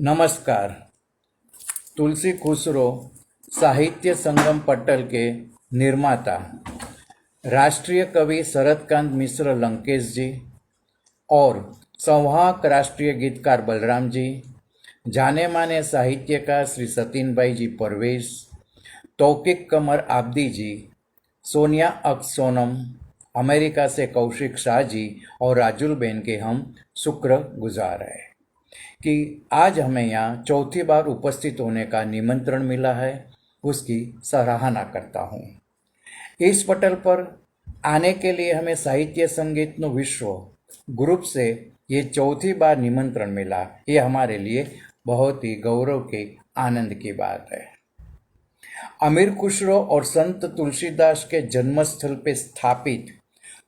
नमस्कार। तुलसी खुसरो साहित्य संगम पटल के निर्माता राष्ट्रीय कवि शरदकांत मिश्र लंकेश जी और संवाहक राष्ट्रीय गीतकार बलराम जी, जाने माने साहित्यकार श्री सतीन भाई जी परवेश, तौकीक कमर आब्दी जी, सोनिया अक्स सोनम, अमेरिका से कौशिक शाह जी और राजुल बेन के हम शुक्र गुजार हैं कि आज हमें यहाँ चौथी बार उपस्थित होने का निमंत्रण मिला है। उसकी सराहना करता हूँ। इस पटल पर आने के लिए हमें साहित्य संगीतनु विश्व ग्रुप से ये चौथी बार निमंत्रण मिला। ये हमारे लिए बहुत ही गौरव के आनंद की बात है। अमीर खुसरो और संत तुलसीदास के जन्मस्थल पे स्थापित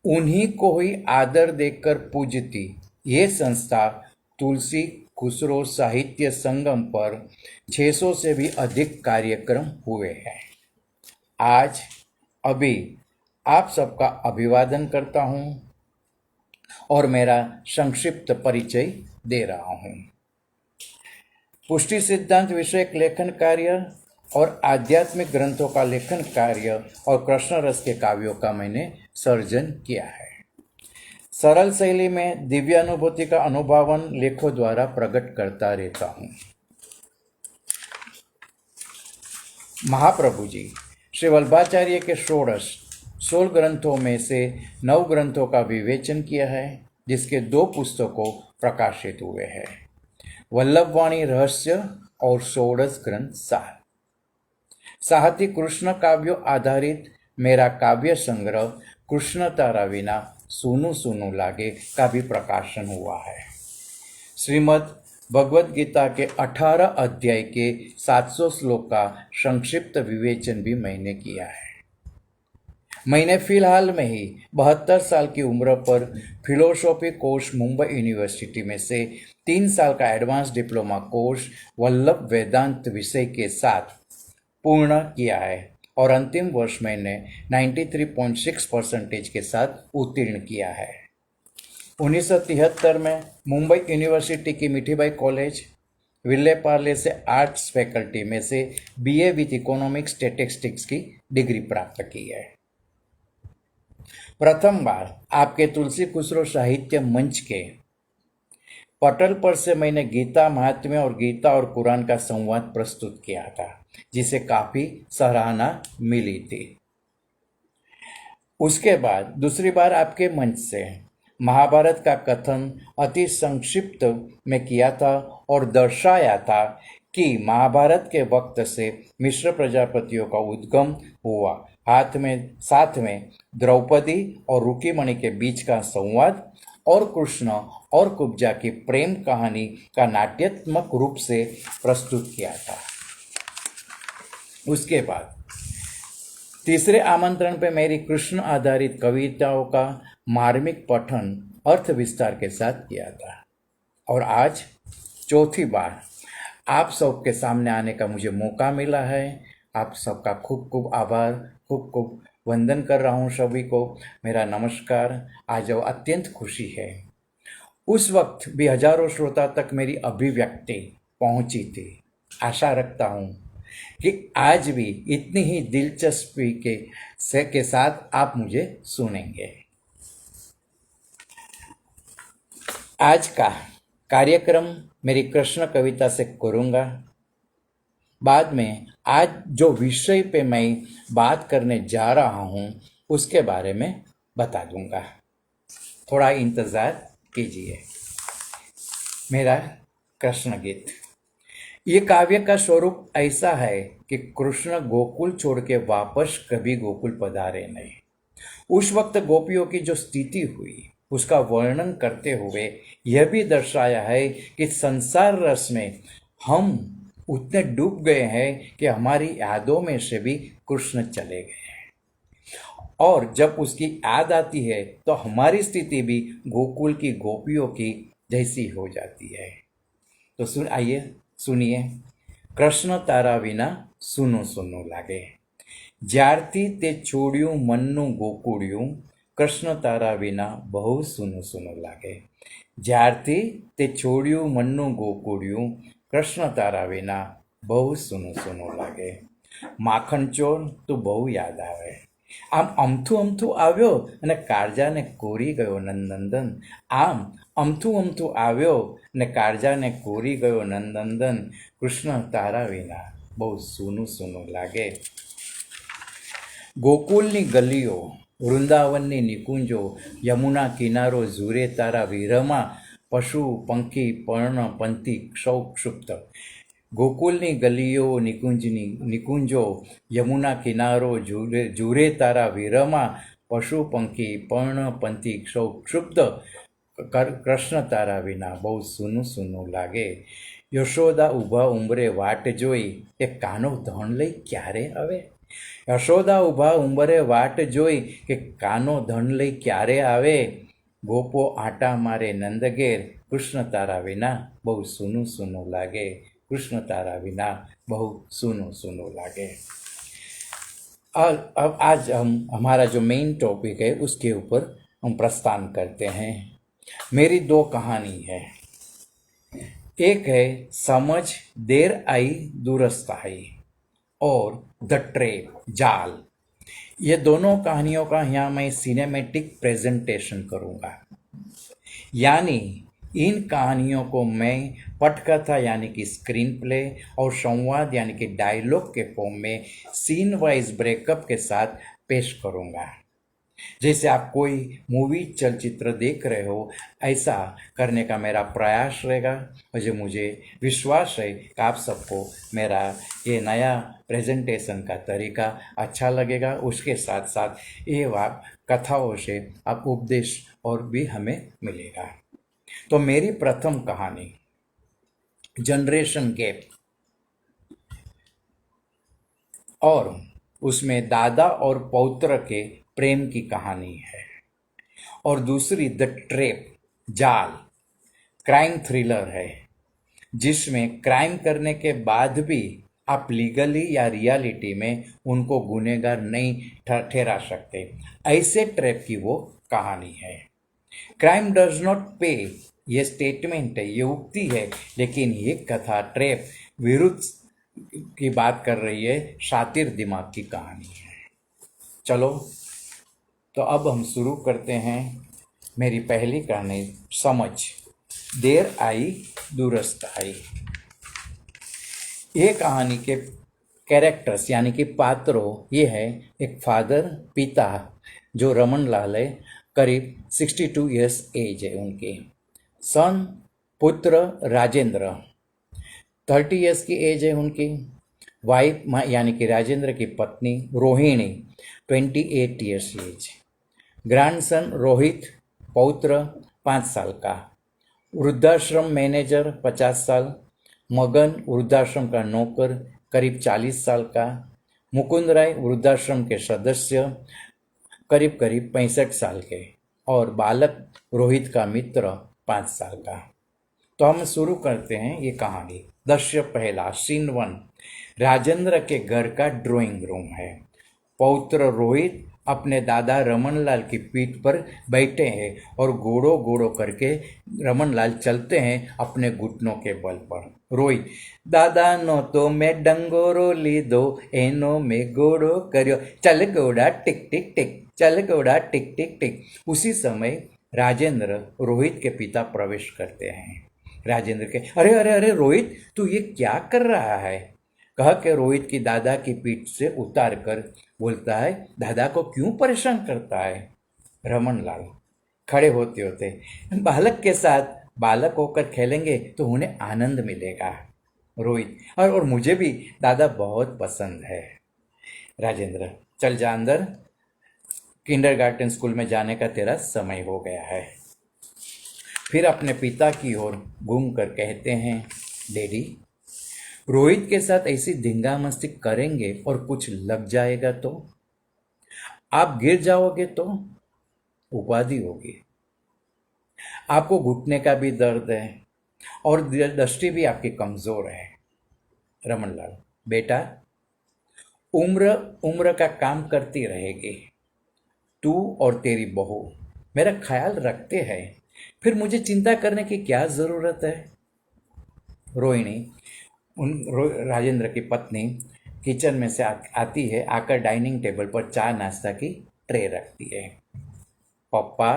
उन्हीं को ही आदर देकर पूजती ये संस्था तुलसी खुसरो साहित्य संगम पर 600 से भी अधिक कार्यक्रम हुए हैं। आज अभी आप सबका अभिवादन करता हूं और मेरा संक्षिप्त परिचय दे रहा हूं। पुष्टि सिद्धांत विषयक लेखन कार्य और आध्यात्मिक ग्रंथों का लेखन कार्य और कृष्ण रस के काव्यों का मैंने सर्जन किया है। सरल शैली में दिव्य अनुभूति का अनुभवन लेखों द्वारा प्रकट करता रहता हूँ। महाप्रभु जी श्री वल्लभाचार्य के 16 ग्रंथों में से 9 ग्रंथों का विवेचन किया है, जिसके 2 पुस्तकों प्रकाशित हुए हैं, वल्लभवाणी रहस्य और 16 ग्रंथ सार। साहित्य कृष्ण काव्यों आधारित मेरा काव्य संग्रह कृष्ण तारा विना सुनु सुनु लागे का भी प्रकाशन हुआ है। श्रीमद् भगवद गीता के 18 अध्याय के 700 श्लोक का संक्षिप्त विवेचन भी मैंने किया है। मैंने फिलहाल में ही 72 साल की उम्र पर फिलोसॉफी कोर्स मुंबई यूनिवर्सिटी में से 3 साल का एडवांस डिप्लोमा कोर्स वल्लभ वेदांत विषय के साथ पूर्ण किया है और अंतिम वर्ष मैंने 93.6% के साथ उत्तीर्ण किया है। 1973 में मुंबई यूनिवर्सिटी की मिठीबाई कॉलेज विले पार्ले से आर्ट्स फैकल्टी में से BA विथ इकोनॉमिक्स स्टैटिस्टिक्स की डिग्री प्राप्त की है। प्रथम बार आपके तुलसी खुसरो साहित्य मंच के पटल पर से मैंने गीता महात्म्य और गीता और कुरान का संवाद प्रस्तुत किया था, जिसे काफी सराहना मिली थी। उसके बाद दूसरी बार आपके मंच से महाभारत का कथन अति संक्षिप्त में किया था और दर्शाया था कि महाभारत के वक्त से मिश्र प्रजापतियों का उद्गम हुआ, साथ में द्रौपदी और रुक्मिणी के बीच का संवाद और कृष्ण और कुब्जा की प्रेम कहानी का नाट्यात्मक रूप से प्रस्तुत किया था। उसके बाद तीसरे आमंत्रण पे मेरी कृष्ण आधारित कविताओं का मार्मिक पठन अर्थ विस्तार के साथ किया था और आज चौथी बार आप सबके सामने आने का मुझे मौका मिला है। आप सबका खूब खूब आभार, खूब खूब वंदन कर रहा हूँ सभी को। मेरा नमस्कार। आज अत्यंत खुशी है। उस वक्त भी हजारों श्रोता तक मेरी अभिव्यक्ति पहुंची थी। आशा रखता हूँ कि आज भी इतनी ही दिलचस्पी के साथ आप मुझे सुनेंगे। आज का कार्यक्रम मेरी कृष्ण कविता से करूँगा। बाद में आज जो विषय पे मैं बात करने जा रहा हूँ उसके बारे में बता दूंगा। थोड़ा इंतज़ार कीजिए। मेरा कृष्ण गीत। ये काव्य का स्वरूप ऐसा है कि कृष्ण गोकुल छोड़ के वापस कभी गोकुल पधारे नहीं। उस वक्त गोपियों की जो स्थिति हुई उसका वर्णन करते हुए यह भी दर्शाया है कि संसार रस में हम उतने डूब गए हैं कि हमारी यादों में से भी कृष्ण चले गए हैं और जब उसकी याद आती है तो हमारी स्थिति भी गोकुल की गोपियों की जैसी हो जाती है। तो सुनिए। कृष्ण तारा विना सुनो सुनो लागे, ज्यारथी ते छोड़्યું મનનું ગોકુળિયું, कृष्ण तारा विना बहु सुनो सुनो लागे। જ્યારથી તે છોડ્યું મનનું ગોકુળિયું, કૃષ્ણ તારા વિના બહુ સૂનું સૂનું લાગે. માખણ ચોર તું બહુ યાદ આવે. આમ અમથું અમથું આવ્યો અને કાળજાને કોરી ગયો નંદનંદન. આમ અમથું અમથું આવ્યો ને કાળજાને કોરી ગયો નંદનંદન. કૃષ્ણ તારા વિના બહુ સૂનું સૂનું લાગે. ગોકુલની ગલીઓ, વૃંદાવનની નિકુંજો, યમુના કિનારો ઝૂરે તારા વિરહમાં. પશુ પંખી પર્ણ પંથી સૌ ક્ષુપ્ત. ગોકુલની ગલીઓ, નિકુંજો, યમુના કિનારો ઝૂરે તારા વિરહમાં. પશુ પંખી પર્ણ પંથી સૌ ક્ષુબ્ધ. કૃષ્ણ તારા વિના બહુ સૂનું સૂનું લાગે. યશોદા ઊભા ઉંબરે વાટ જોઈ કે કાનો ધણ લઈ ક્યારે આવે. યશોદા ઊભા ઉંબરે વાટ જોઈ કે કાનો ધન લઈ ક્યારે આવે. ગોપો આટા મારે નંદગેર. કૃષ્ણ તારા વિના બહુ સૂનું સૂનું લાગે. कृष्ण तारा बिना बहुत सुनो सुनो लागे. आज हम हमारा जो मेन टॉपिक है उसके ऊपर हम प्रस्थान करते हैं. मेरी दो कहानी है. एक है समझ देर आई दुरुस्त आई और द ट्रेप जाल. ये दोनों कहानियों का यहाँ मैं सिनेमैटिक प्रेजेंटेशन करूँगा. यानी इन कहानियों को मैं पटकथा यानी कि स्क्रीन प्ले और संवाद यानी कि डायलॉग के फॉर्म में सीन वाइज ब्रेकअप के साथ पेश करूँगा. जैसे आप कोई मूवी चलचित्र देख रहे हो ऐसा करने का मेरा प्रयास रहेगा. और जो मुझे विश्वास है कि आप सबको मेरा ये नया प्रेजेंटेशन का तरीका अच्छा लगेगा. उसके साथ साथ ये कथाओं से आप उपदेश और भी हमें मिलेगा. तो मेरी प्रथम कहानी जनरेशन गैप और उसमें दादा और पौत्र के प्रेम की कहानी है. और दूसरी द ट्रैप जाल क्राइम थ्रिलर है जिसमें क्राइम करने के बाद भी आप लीगली या रियलिटी में उनको गुनहगार नहीं ठहरा सकते. ऐसे ट्रैप की वो कहानी है. क्राइम डज नॉट पे ये स्टेटमेंट है, ये उक्ति है, लेकिन ये कथा ट्रैप विरुद्ध की बात कर रही है. शातिर दिमाग की कहानी है. चलो तो अब हम शुरू करते हैं. मेरी पहली कहानी समझ देर आई दुरुस्त आई. ये कहानी के कैरेक्टर्स यानी कि पात्रों ये है एक फादर पिता जो रमन लाल है, करीब 62 ईयर्स एज है उनकी. सन पुत्र राजेंद्र 30 ईयर्स की एज है उनकी. वाइफ यानी कि राजेंद्र की पत्नी Rohini 28 years age. Grandson Rohit पौत्र 5 साल का. वृद्धाश्रम मैनेजर 50 साल. मगन वृद्धाश्रम का नौकर करीब 40 साल का. मुकुंद राय वृद्धाश्रम के सदस्य करीब 65 साल के. और बालक रोहित का मित्र 5 साल का. तो हम शुरू करते हैं ये कहानी. दृश्य पहला सीन 1 राजेंद्र के घर का ड्राइंग रूम है. पौत्र रोहित अपने दादा रमनलाल की पीठ पर बैठे हैं और गोड़ो गोड़ो करके रमनलाल चलते हैं अपने घुटनों के बल पर. रोहित दादा नो तो मैं डंगोरो लीधो एनो में गोड़ो कर्यो चल गोड़ा टिक टिक टिक चल गोड़ा टिक टिक टिक. उसी समय राजेंद्र रोहित के पिता प्रवेश करते हैं. राजेंद्र के अरे अरे अरे रोहित तू ये क्या कर रहा है कह के रोहित की दादा की पीठ से उतार कर बोलता है दादा को क्यों परेशान करता है. रमनलाल खड़े होते होते बालक के साथ बालक होकर खेलेंगे तो उन्हें आनंद मिलेगा. रोहित और मुझे भी दादा बहुत पसंद है. राजेंद्र चल जा अंदर, किंडरगार्टन स्कूल में जाने का तेरा समय हो गया है. फिर अपने पिता की ओर घूम कर कहते हैं डैडी रोहित के साथ ऐसी धिंगा मस्ती करेंगे और कुछ लग जाएगा तो आप गिर जाओगे तो उपाधि होगी. आपको घुटने का भी दर्द है और दृष्टि भी आपकी कमजोर है. रमनलाल बेटा उम्र उम्र का काम करती रहेगी. तू और तेरी बहू मेरा ख्याल रखते हैं, फिर मुझे चिंता करने की क्या ज़रूरत है. रोहिणी राजेंद्र की पत्नी किचन में से आती है, आकर डाइनिंग टेबल पर चाय नाश्ता की ट्रे रखती है। पप्पा,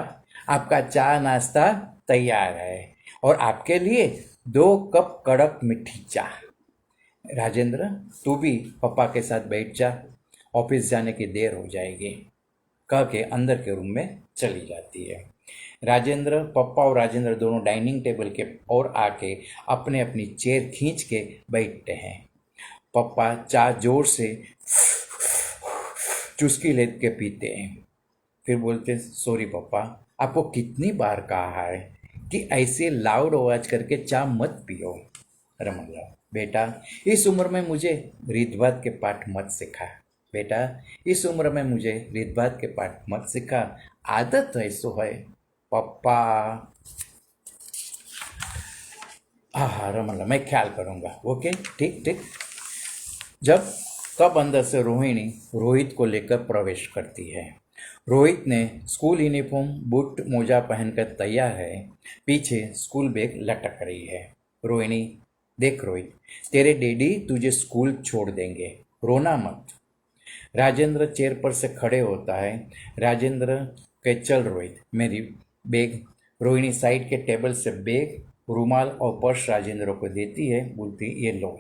आपका चाय नाश्ता तैयार है और आपके लिए 2 कप कड़क मीठी चाय। राजेंद्र, तू भी पापा के साथ बैठ जा, ऑफिस जाने की देर हो जाएगी, कह के अंदर के रूम में चली जाती है। राजेंद्र, पप्पा और राजेंद्र दोनों डाइनिंग टेबल के ओर आके अपने अपनी चेयर खींच के बैठते हैं। पप्पा चाय जोर से चुस्की लेके पीते हैं, फिर बोलते, सॉरी पप्पा, आपको कितनी बार कहा है कि ऐसे लाउड आवाज करके चाय मत पियो। रमनलाल, बेटा इस उम्र में मुझे रीतभात के पाठ मत सिखा। बेटा इस उम्र में मुझे रीतभात के पाठ मत सिखा, आदत ऐसो है। पप्पा, हाँ रमनलाल, मैं ख्याल करूँगा, ओके, ठीक ठीक। जब तब अंदर से रोहिणी रोहित को लेकर प्रवेश करती है। रोहित ने स्कूल यूनिफॉर्म, बूट, मोजा पहनकर तैयार है, पीछे स्कूल बैग लटक रही है। रोहिणी, देख रोहित, तेरे डैडी तुझे स्कूल छोड़ देंगे, रोना मत। राजेंद्र चेयर पर से खड़े होता है। राजेंद्र के चल रोहित, मेरी बैग। रोहिणी साइड के टेबल से बैग, रुमाल और पर्स राजेंद्र को देती है, बोलती, ये लो।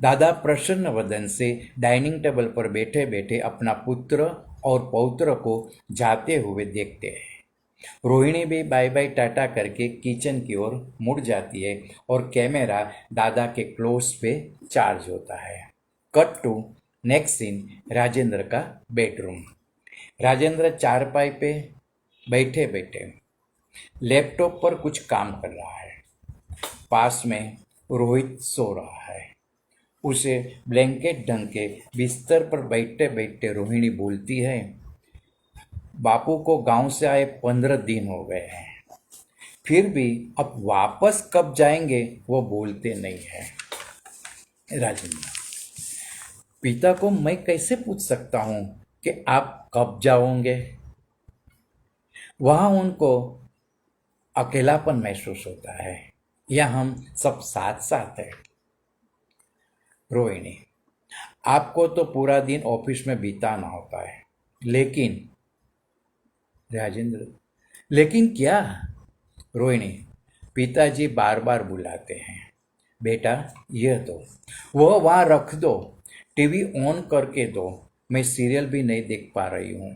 दादा प्रसन्न वदन से डाइनिंग टेबल पर बैठे बैठे अपना पुत्र और पौत्र को जाते हुए देखते हैं। रोहिणी भी बाय बाय टाटा करके किचन की ओर मुड़ जाती है और कैमरा दादा के क्लोज पे चार्ज होता है। Cut to next scene, Rajendra का बेडरूम। राजेंद्र चारपाई पे बैठे बैठे लैपटॉप पर कुछ काम कर रहा है। पास में रोहित सो रहा है। उसे ब्लैंकेट ढंग के बिस्तर पर बैठते बैठते रोहिणी बोलती है, बापू को गांव से आए 15 दिन हो गए हैं, फिर भी अब वापस कब जाएंगे वो बोलते नहीं है। राजेंद्र, पिता को मैं कैसे पूछ सकता हूँ कि आप कब जाओगे? वहाँ उनको अकेलापन महसूस होता है, या हम सब साथ साथ हैं। रोहिणी, आपको तो पूरा दिन ऑफिस में बिताना होता है, लेकिन राजेंद्र, लेकिन क्या? रोहिणी, पिताजी बार बार बुलाते हैं, बेटा यह दो, वह वहाँ रख दो, टीवी ऑन करके दो, मैं सीरियल भी नहीं देख पा रही हूँ।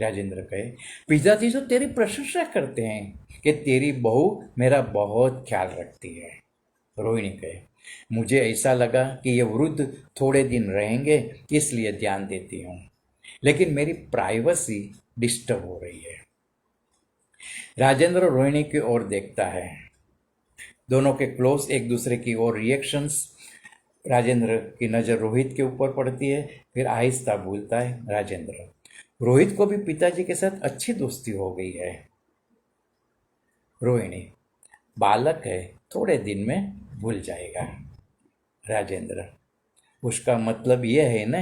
राजेंद्र कहे, पिताजी तो तेरी प्रशंसा करते हैं कि तेरी बहू मेरा बहुत ख्याल रखती है। रोहिणी कहे, मुझे ऐसा लगा कि ये वृद्ध थोड़े दिन रहेंगे, इसलिए ध्यान देती हूँ, लेकिन मेरी प्राइवेसी डिस्टर्ब हो रही है। राजेंद्र रोहिणी की ओर देखता है, दोनों के क्लोज एक दूसरे की ओर रिएक्शंस। राजेंद्र की नज़र रोहित के ऊपर पड़ती है, फिर आहिस्ता बोलता है, राजेंद्र, रोहित को भी पिताजी के साथ अच्छी दोस्ती हो गई है। रोहिणी, बालक है, थोड़े दिन में भूल जाएगा। राजेंद्र, उसका मतलब यह है ना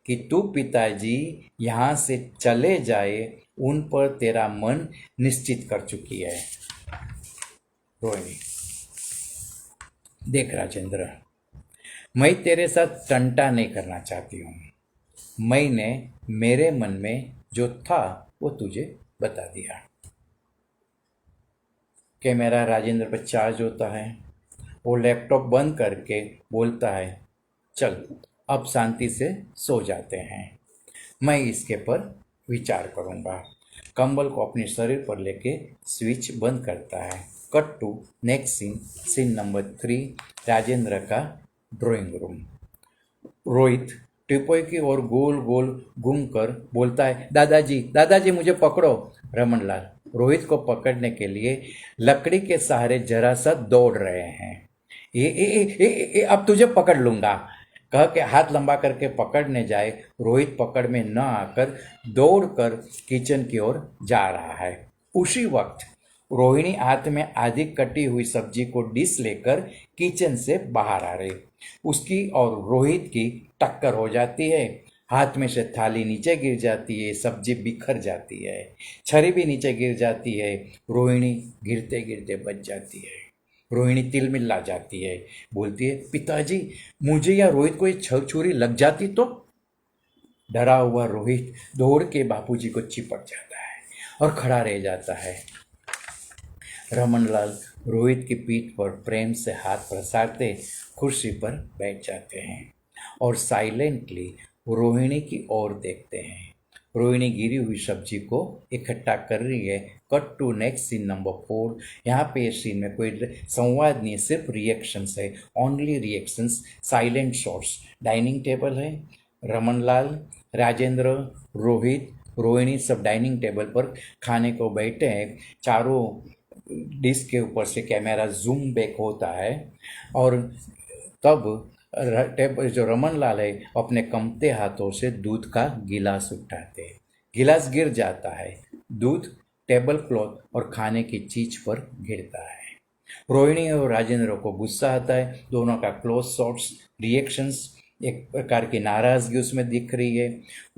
कि तू पिताजी यहाँ से चले जाए उन पर तेरा मन निश्चित कर चुकी है। रोहिणी, देख राजेंद्र, मैं तेरे साथ टंटा नहीं करना चाहती हूँ, मैंने मेरे मन में जो था वो तुझे बता दिया। कैमरा राजेंद्र पर चार्ज होता है, वो लैपटॉप बंद करके बोलता है, चल अब शांति से सो जाते हैं, मैं इसके पर विचार करूँगा। कंबल को अपने शरीर पर लेके स्विच बंद करता है। Cut to next scene, scene number 3, Rajendra का ड्राइंग रूम। रोहित टिपोई की ओर गोल गोल घूमकर बोलता है, दादाजी दादाजी मुझे पकड़ो। रमनलाल रोहित को पकड़ने के लिए लकड़ी के सहारे जरा सा दौड़ रहे हैं। ए, अब तुझे पकड़ लूंगा, कह के हाथ लंबा करके पकड़ने जाए, रोहित पकड़ में न आकर दौड़कर किचन की ओर जा रहा है। उसी वक्त रोहिणी हाथ में आधी कटी हुई सब्जी को डिश लेकर किचन से बाहर आ रही। उसकी और रोहित की टक्कर हो जाती है, हाथ में से थाली नीचे गिर जाती है, सब्जी बिखर जाती है, छरी भी नीचे गिर जाती है, रोहिणी गिरते गिरते बच जाती है। रोहिणी तिलमिल्ला जाती है, बोलती है, पिताजी मुझे या रोहित को ये छुरी लग जाती तो? डरा हुआ रोहित दौड़ के बापूजी को चिपट जाता है और खड़ा रह जाता है। रमनलाल रोहित की पीठ पर प्रेम से हाथ प्रसारते कुर्सी पर बैठ जाते हैं और साइलेंटली रोहिणी की ओर देखते हैं। रोहिणी गिरी हुई सब्जी को इकट्ठा कर रही है। Cut to next scene number 4। यहाँ पे इस सीन में कोई संवाद नहीं है, सिर्फ रिएक्शंस है, only reactions, silent shots. Dining table है, रमनलाल, राजेंद्र, रोहित, रोहिणी सब डाइनिंग टेबल पर खाने को बैठे हैं। चारों डिश के ऊपर से कैमरा जूम बैक होता है और तब जो रमनलाल है अपने कमते हाथों से दूध का गिलास उठाते हैं। गिलास गिर जाता है, दूध टेबल क्लॉथ और खाने की चीज पर गिरता है। रोहिणी और राजेंद्र को गुस्सा आता है। दोनों का क्लोज शॉट्स, रिएक्शंस, एक प्रकार की नाराजगी उसमें दिख रही है।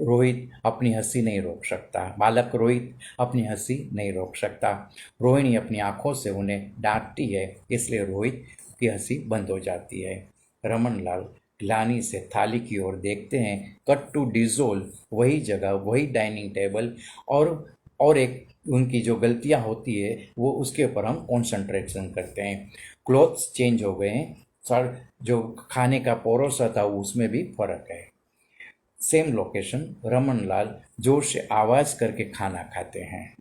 रोहित अपनी हंसी नहीं रोक सकता, बालक रोहित अपनी हंसी नहीं रोक सकता। रोहिणी अपनी आंखों से उन्हें डांटती है, इसलिए रोहित की हंसी बंद हो जाती है। रमनलाल ग्लानि से थाली की ओर देखते हैं। कट टू डिजोल, वही जगह, वही डाइनिंग टेबल और एक उनकी जो गलतियां होती है वो उसके ऊपर हम कॉन्सेंट्रेशन करते हैं। क्लोथ्स चेंज हो गए हैं, सर जो खाने का परोसा था उसमें भी फर्क है। सेम लोकेशन, रमनलाल जोर से आवाज करके खाना खाते हैं।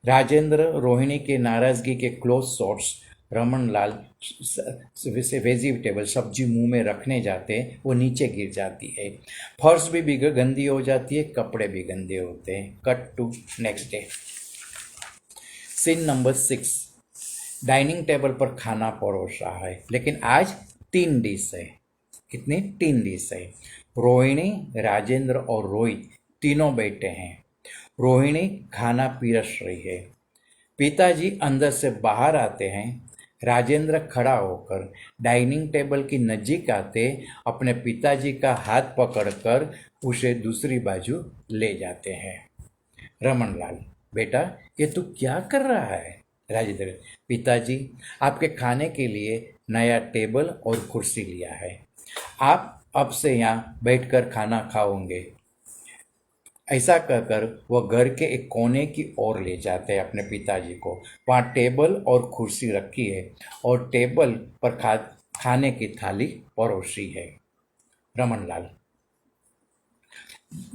राजेंद्र रोहिणी के नाराजगी के क्लोज शॉट्स, रमनलाल से वेजिटेबल सब्जी मुंह में रखने जाते हैं, वो नीचे गिर जाती है। फर्श भी गंदी हो जाती है, कपड़े भी गंदे होते हैं। Cut to next day. Scene number 6। Dining table पर खाना परोस रहा है, लेकिन आज 3 डिश है। कितनी? 3 डिश है। रोहिणी, राजेंद्र और रोहित तीनों बैठे हैं। रोहिणी खाना पीरस रही है। पिताजी अंदर से बाहर आते हैं। राजेंद्र खड़ा होकर डाइनिंग टेबल की नजीक आते अपने पिताजी का हाथ पकड़कर उसे दूसरी बाजू ले जाते हैं। रमनलाल, बेटा ये तू क्या कर रहा है? राजेंद्र, पिताजी आपके खाने के लिए नया टेबल और कुर्सी लिया है, आप अब से यहाँ बैठकर खाना खाओगे। ऐसा कहकर वह घर के एक कोने की ओर ले जाते हैं अपने पिताजी को। वहाँ टेबल और कुर्सी रखी है और टेबल पर खाने की थाली परोसी है। रमनलाल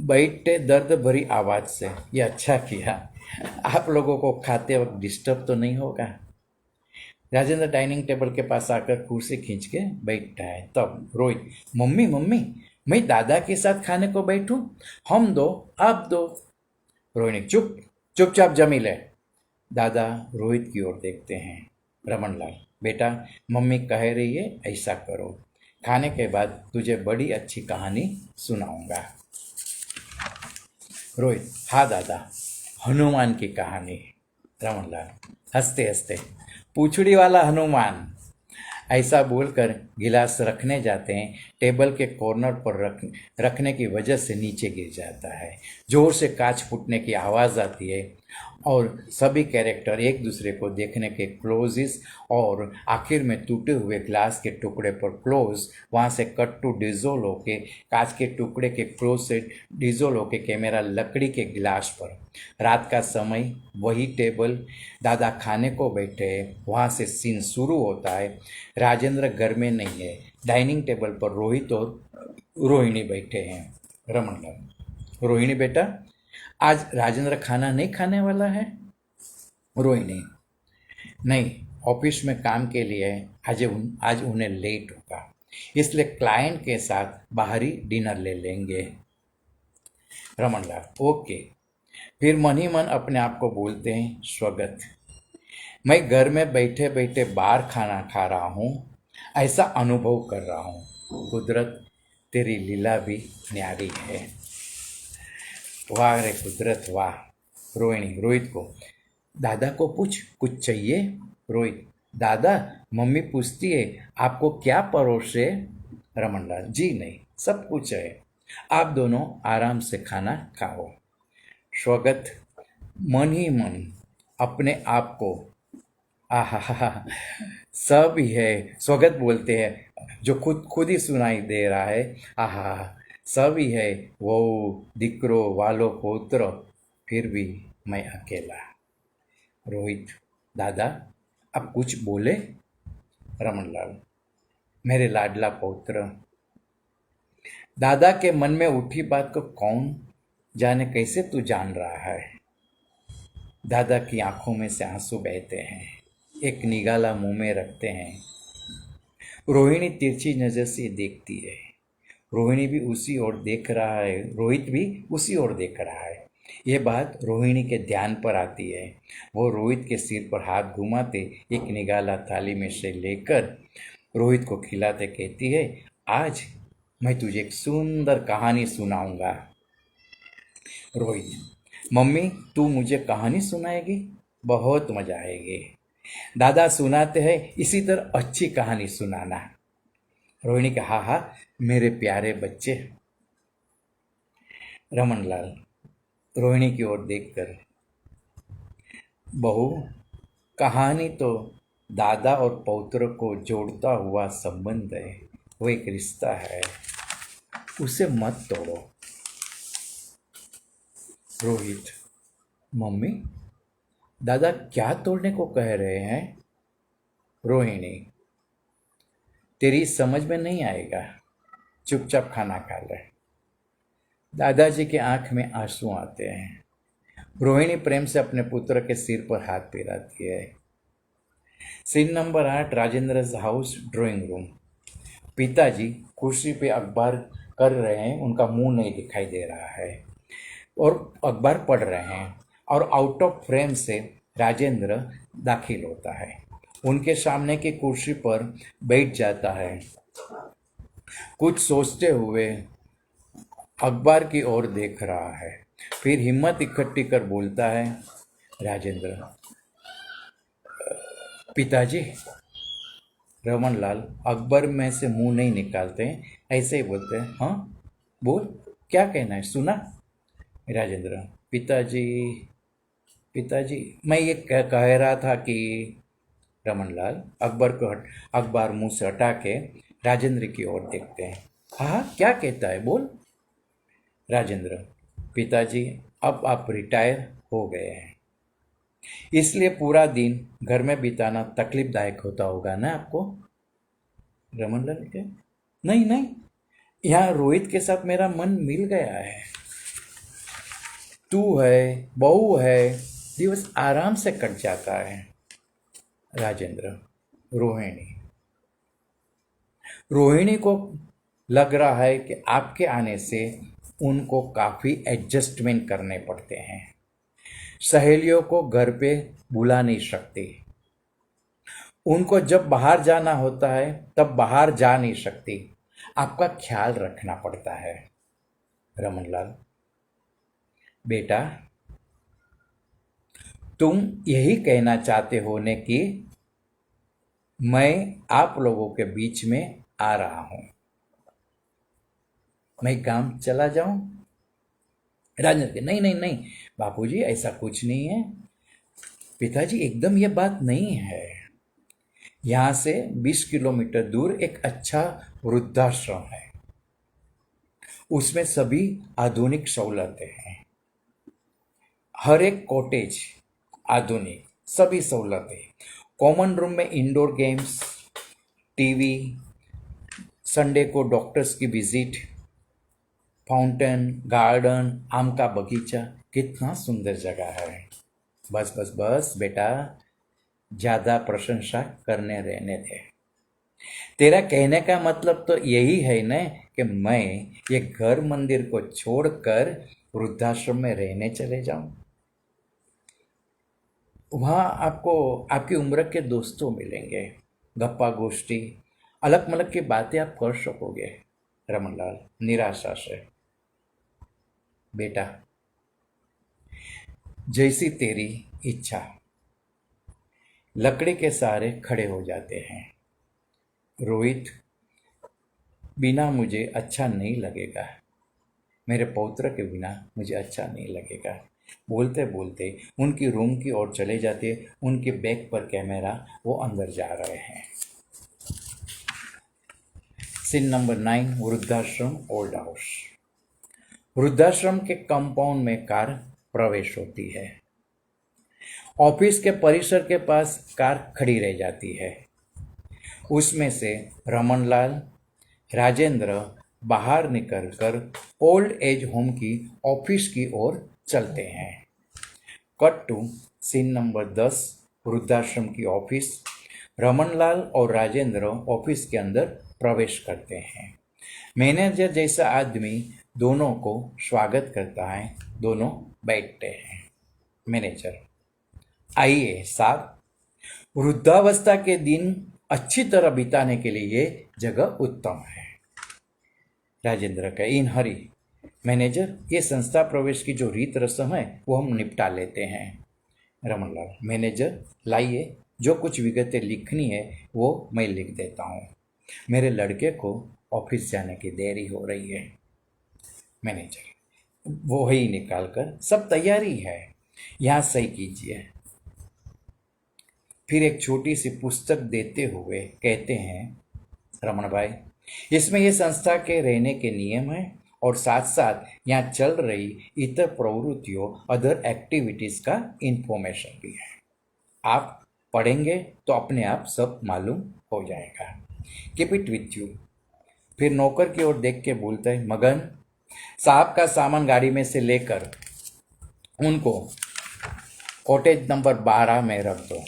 बैठे दर्द भरी आवाज से, ये अच्छा किया, आप लोगों को खाते वक्त डिस्टर्ब तो नहीं होगा। राजेंद्र डाइनिंग टेबल के पास आकर कुर्सी खींच के बैठता है। तब रोहित, मम्मी मम्मी मैं दादा के साथ खाने को बैठूं? हम दो, आप दो। रोहिणी, चुप, चुपचाप जमी ले। दादा रोहित की ओर देखते हैं। रमनलाल, बेटा मम्मी कह रही है ऐसा करो, खाने के बाद तुझे बड़ी अच्छी कहानी सुनाऊंगा। रोहित, हाँ दादा, हनुमान की कहानी। रमनलाल हंसते हंसते, पूछड़ी वाला हनुमान। ऐसा बोलकर गिलास रखने जाते हैं। टेबल के कॉर्नर पर रखने की वजह से नीचे गिर जाता है। जोर से कांच फूटने की आवाज़ आती है और सभी कैरेक्टर एक दूसरे को देखने के क्लोजिस और आखिर में टूटे हुए ग्लास के टुकड़े पर क्लोज, वहाँ से कट टू डिजोल होके कांच के टुकड़े के क्लोज से डिजोल होके कैमरा लकड़ी के गिलास पर। रात का समय, वही टेबल, दादा खाने को बैठे हैं। वहाँ से सीन शुरू होता है। राजेंद्र घर में नहीं है। डाइनिंग टेबल पर रोहित और रोहिणी बैठे हैं। रमनलाल, रोहिणी बेटा आज राजेंद्र खाना नहीं खाने वाला है? रोहिणी, नहीं, ऑफिस में काम के लिए आज उन्हें लेट होगा, इसलिए क्लाइंट के साथ बाहरी डिनर ले लेंगे। रमनलाल, ओके। फिर मन ही मन अपने आप को बोलते हैं, स्वागत, मैं घर में बैठे बैठे बाहर खाना खा रहा हूँ, ऐसा अनुभव कर रहा हूँ। कुदरत तेरी लीला भी न्यारी है। वाह रे कुदरत वाह। रोहिणी रोहित को, दादा को पूछ कुछ चाहिए? रोहित, दादा मम्मी पूछती है आपको क्या परोसे? रमनलाल, जी नहीं, सब कुछ है, आप दोनों आराम से खाना खाओ। स्वागत मन ही मन अपने आप को आहा, सब ही है। स्वागत बोलते हैं जो खुद खुद ही सुनाई दे रहा है। आहा, सब ही है। वो दिक्रो वालो पोत्रो, फिर भी मैं अकेला। रोहित, दादा अब कुछ बोले? रमनलाल, मेरे लाडला पौत्र, दादा के मन में उठी बात को कौन जाने कैसे तू जान रहा है। दादा की आंखों में से आंसू बहते हैं, एक निगाला मुंह में रखते हैं। रोहिणी तिरछी नजर से देखती है। रोहिणी भी उसी ओर देख रहा है, रोहित भी उसी ओर देख रहा है। ये बात रोहिणी के ध्यान पर आती है। वो रोहित के सिर पर हाथ घुमाते एक निगाला थाली में से लेकर रोहित को खिलाते कहती है, आज मैं तुझे एक सुंदर कहानी सुनाऊंगा। रोहित, मम्मी तू मुझे कहानी सुनाएगी? बहुत मजा आएगी। दादा सुनाते हैं, इसी तरह अच्छी कहानी सुनाना। रोहिणी का, हाँ हाँ मेरे प्यारे बच्चे। रमनलाल रोहिणी की ओर देखकर, बहू कहानी तो दादा और पौत्र को जोड़ता हुआ संबंध है, वो एक रिश्ता है, उसे मत तोड़ो। रोहित, मम्मी दादा क्या तोड़ने को कह रहे हैं? रोहिणी, तेरी समझ में नहीं आएगा, चुपचाप खाना खा ले। दादाजी के आंख में आंसू आते हैं। रोहिणी प्रेम से अपने पुत्र के सिर पर हाथ फिराती है। Scene number 8, Rajendra house, drawing room. पिताजी कुर्सी पे अखबार कर रहे हैं, उनका मुंह नहीं दिखाई दे रहा है और अखबार पढ़ रहे हैं, और आउट ऑफ फ्रेम से राजेंद्र दाखिल होता है, उनके सामने की कुर्सी पर बैठ जाता है, कुछ सोचते हुए अखबार की ओर देख रहा है। फिर हिम्मत इकट्ठी कर बोलता है, राजेंद्र, पिताजी। रमनलाल अकबर में से मुंह नहीं निकालते हैं, ऐसे ही बोलते हैं, हाँ बोल, क्या कहना है, सुना। राजेंद्र, पिताजी, पिताजी मैं ये कह रहा था कि। रमनलाल अकबर को अखबार मुंह से हटा के राजेंद्र की ओर देखते हैं। हाँ हाँ, क्या कहता है, बोल। राजेंद्र, पिताजी अब आप रिटायर हो गए हैं, इसलिए पूरा दिन घर में बिताना तकलीफदायक होता होगा ना आपको। रमनलाल के, नहीं नहीं, यहाँ रोहित के साथ मेरा मन मिल गया है, तू है, बहू है, दिवस आराम से कट जाता है। राजेंद्र, रोहिणी, रोहिणी को लग रहा है कि आपके आने से उनको काफ़ी एडजस्टमेंट करने पड़ते हैं, सहेलियों को घर पे बुला नहीं सकती, उनको जब बाहर जाना होता है तब बाहर जा नहीं सकती, आपका ख्याल रखना पड़ता है। रमनलाल, बेटा तुम यही कहना चाहते हो ने कि मैं आप लोगों के बीच में आ रहा हूं, मैं काम चला जाऊं? राजेंद्र के, नहीं नहीं नहीं बापूजी, ऐसा कुछ नहीं है। पिताजी एकदम ये बात नहीं है, यहाँ से 20 किलोमीटर दूर एक अच्छा वृद्धाश्रम है, उसमें सभी आधुनिक सहूलतें हैं, हर एक कॉटेज आधुनिक, सभी सहूलतें, कॉमन रूम में इंडोर गेम्स, टीवी, संडे को डॉक्टर्स की विजिट, फाउंटेन, गार्डन, आम का बगीचा, कितना सुंदर जगह है। बस बस बस बेटा, ज़्यादा प्रशंसा करने रहने दे। तेरा कहने का मतलब तो यही है न कि मैं ये घर मंदिर को छोड़कर वृद्धाश्रम में रहने चले जाऊं, वहाँ आपको आपकी उम्र के दोस्तों मिलेंगे, गप्पा गोष्ठी, अलग मलग की बातें आप कर सकोगे। रमनलाल निराशा से, बेटा जैसी तेरी इच्छा। लकड़ी के सहारे खड़े हो जाते हैं। रोहित, बिना मुझे अच्छा नहीं लगेगा, मेरे पौत्र के बिना मुझे अच्छा नहीं लगेगा, बोलते बोलते उनकी रूम की ओर चले जाते। उनके बैग पर कैमरा, वो अंदर जा रहे हैं। सीन नंबर 9, वृद्धाश्रम ओल्ड हाउस। वृद्धाश्रम के कंपाउंड में कार प्रवेश होती है। ऑफिस के परिसर के पास कार खड़ी रह जाती है। उसमें से रमनलाल, राजेंद्र बाहर निकलकर ओल्ड एज होम की ऑफिस की ओर चलते हैं। कट टू सीन नंबर 10, वृद्धाश्रम की ऑफिस। रमनलाल और राजेंद्र ऑफिस के अंदर प्रवेश करते हैं। मैनेजर जैसा आदमी दोनों को स्वागत करता है। दोनों बैठते हैं। मैनेजर: आइए साहब, वृद्धावस्था के दिन अच्छी तरह बिताने के लिए ये जगह उत्तम है। राजेंद्र का: इन हरी। मैनेजर: ये संस्था प्रवेश की जो रीत रस्म है वो हम निपटा लेते हैं। रमनलाल: मैनेजर लाइए, जो कुछ विगतें लिखनी है वो मैं लिख देता हूँ। मेरे लड़के को ऑफिस जाने की देरी हो रही है। मैनेजर: वो ही निकाल कर, सब तैयारी है, यहाँ सही कीजिए। फिर एक छोटी सी पुस्तक देते हुए कहते हैं: रमन भाई, इसमें ये संस्था के रहने के नियम हैं और साथ साथ यहाँ चल रही इतर प्रवृत्तियों, अदर एक्टिविटीज का इंफॉर्मेशन भी है। आप पढ़ेंगे तो अपने आप सब मालूम हो जाएगा। Keep it with you. फिर नौकर की ओर देख के बोलता है: मगन साहब का सामान गाड़ी में से लेकर उनको कॉटेज नंबर 12 में रख दो,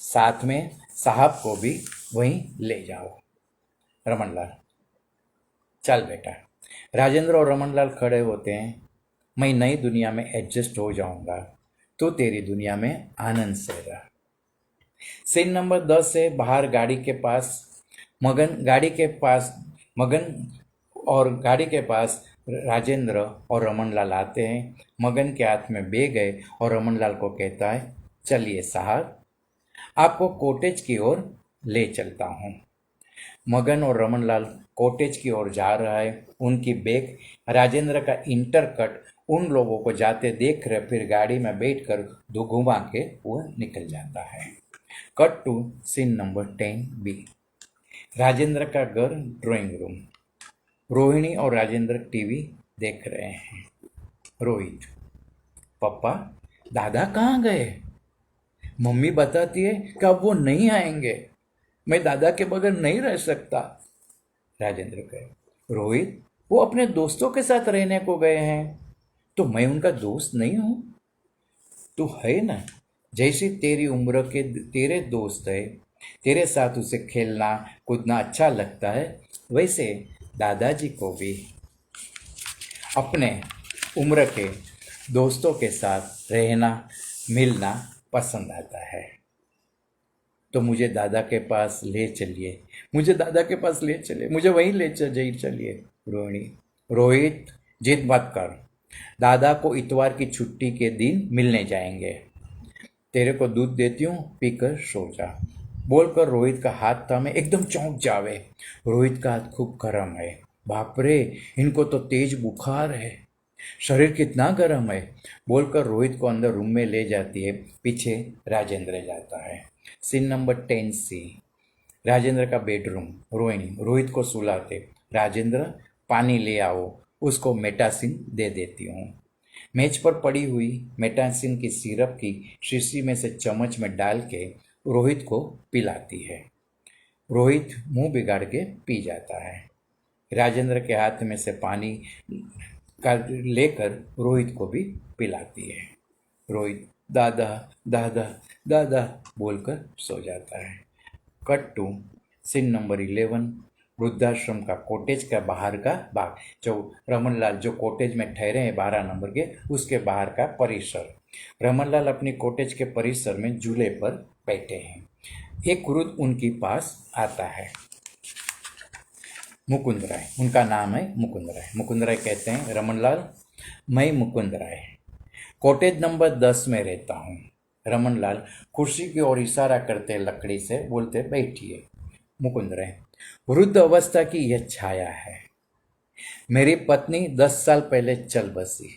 साथ में साहब को भी वहीं ले जाओ। रमनलाल: चल बेटा। राजेंद्र और रमनलाल खड़े होते हैं। मैं नई दुनिया में एडजस्ट हो जाऊंगा, तो तेरी दुनिया में आनंद से रह। सीन नंबर 10 से बाहर गाड़ी के पास राजेंद्र और रमनलाल आते हैं। मगन के हाथ में बैग है और रमनलाल को कहता है: चलिए साहब, आपको कॉटेज की ओर ले चलता हूँ। मगन और रमनलाल कॉटेज की ओर जा रहा है। उनकी बैग, राजेंद्र का इंटरकट उन लोगों को जाते देख रहे, फिर गाड़ी में बैठकर दो घुमा के वो निकल जाता है। Cut to scene number 10B, Rajendra का घर, ड्राइंग रूम। रोहिणी और राजेंद्र टीवी देख रहे हैं। रोहित: पापा, दादा कहाँ गए? मम्मी बताती है कि अब वो नहीं आएंगे, मैं दादा के बगैर नहीं रह सकता। राजेंद्र कहे: रोहित, वो अपने दोस्तों के साथ रहने को गए हैं, तो मैं उनका दोस्त नहीं हूं? तू है ना, जैसे तेरी उम्र के तेरे दोस्त है, तेरे साथ उसे खेलना कूदना अच्छा लगता है, वैसे दादाजी को भी अपने उम्र के दोस्तों के साथ रहना मिलना पसंद आता है। तो मुझे दादा के पास ले चलिए, मुझे दादा के पास ले चलिए, मुझे वहीं ले चलिए। रोहिणी: रोहित, जिद मत कर, दादा को इतवार की छुट्टी के दिन मिलने जाएंगे। तेरे को दूध देती हूँ, पीकर सो जा। बोलकर रोहित का हाथ थामे एकदम चौंक जावे। रोहित का हाथ खूब गर्म है। बाप रे, इनको तो तेज बुखार है, शरीर कितना गर्म है। बोलकर रोहित को अंदर रूम में ले जाती है। पीछे राजेंद्र जाता है। सीन नंबर 10C, राजेंद्र का बेडरूम। रोहिणी रोहित को सुलाते: राजेंद्र, पानी ले आओ, उसको मेटासिन दे देती हूँ। मेज पर पड़ी हुई मेटासिन की सिरप की शीशी में से चम्मच में डाल के रोहित को पिलाती है। रोहित मुंह बिगाड़ के पी जाता है। राजेंद्र के हाथ में से पानी का लेकर रोहित को भी पिलाती है। रोहित दादा दादा दादा बोलकर सो जाता है। कट टू सीन नंबर 11, वृद्धाश्रम का कॉटेज का बाहर का भाग। जो रमनलाल जो कॉटेज में ठहरे हैं 12 नंबर के, उसके बाहर का परिसर। रमनलाल अपनी कॉटेज के परिसर में झूले पर बैठे हैं। एक वृद्ध उनके पास आता है। मुकुंद राय, उनका नाम है मुकुंद राय। मुकुंद राय कहते हैं: रमनलाल, मैं मुकुंद राय कॉटेज नंबर 10 में रहता हूँ। रमनलाल कुर्सी की ओर इशारा करते लकड़ी से बोलते: बैठिए। मुकुंद राय: वृद्ध अवस्था की यह छाया है। मेरी पत्नी 10 साल पहले चल बसी।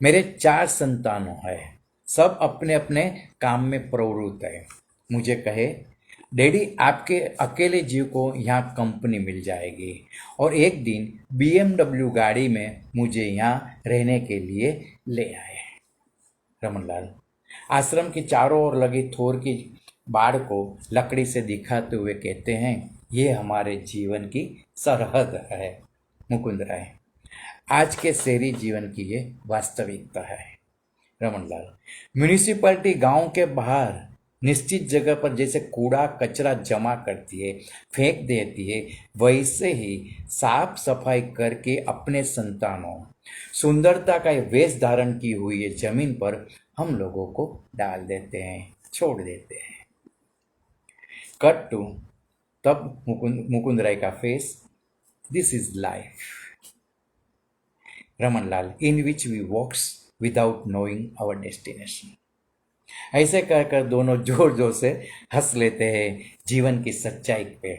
मेरे 4 संतानों हैं, सब अपने अपने काम में प्रवृत्त है। मुझे कहे, डैडी आपके अकेले जीव को यहाँ कंपनी मिल जाएगी, और एक दिन BMW गाड़ी में मुझे यहाँ रहने के लिए ले आए। रमनलाल आश्रम की चारों ओर लगी थोर की बाड़ को लकड़ी से दिखाते हुए कहते हैं, ये हमारे जीवन की सरहद है। मुकुंद राय आज के शहरी जीवन की ये वास्तविकता है। रमनलाल म्यूनिसिपैलिटी गांव के बाहर निश्चित जगह पर जैसे कूड़ा कचरा जमा करती है, फेंक देती है, वैसे ही साफ सफाई करके अपने संतानों सुंदरता का ये वेश धारण की हुई है जमीन पर हम लोगों को डाल देते हैं, छोड़ देते हैं। कट टू तब मुकुंद राय का face, this is life Ramanlal in which we walks without knowing our destination. ऐसे कहकर दोनों जोर जोर से हंस लेते हैं जीवन की सच्चाई पे।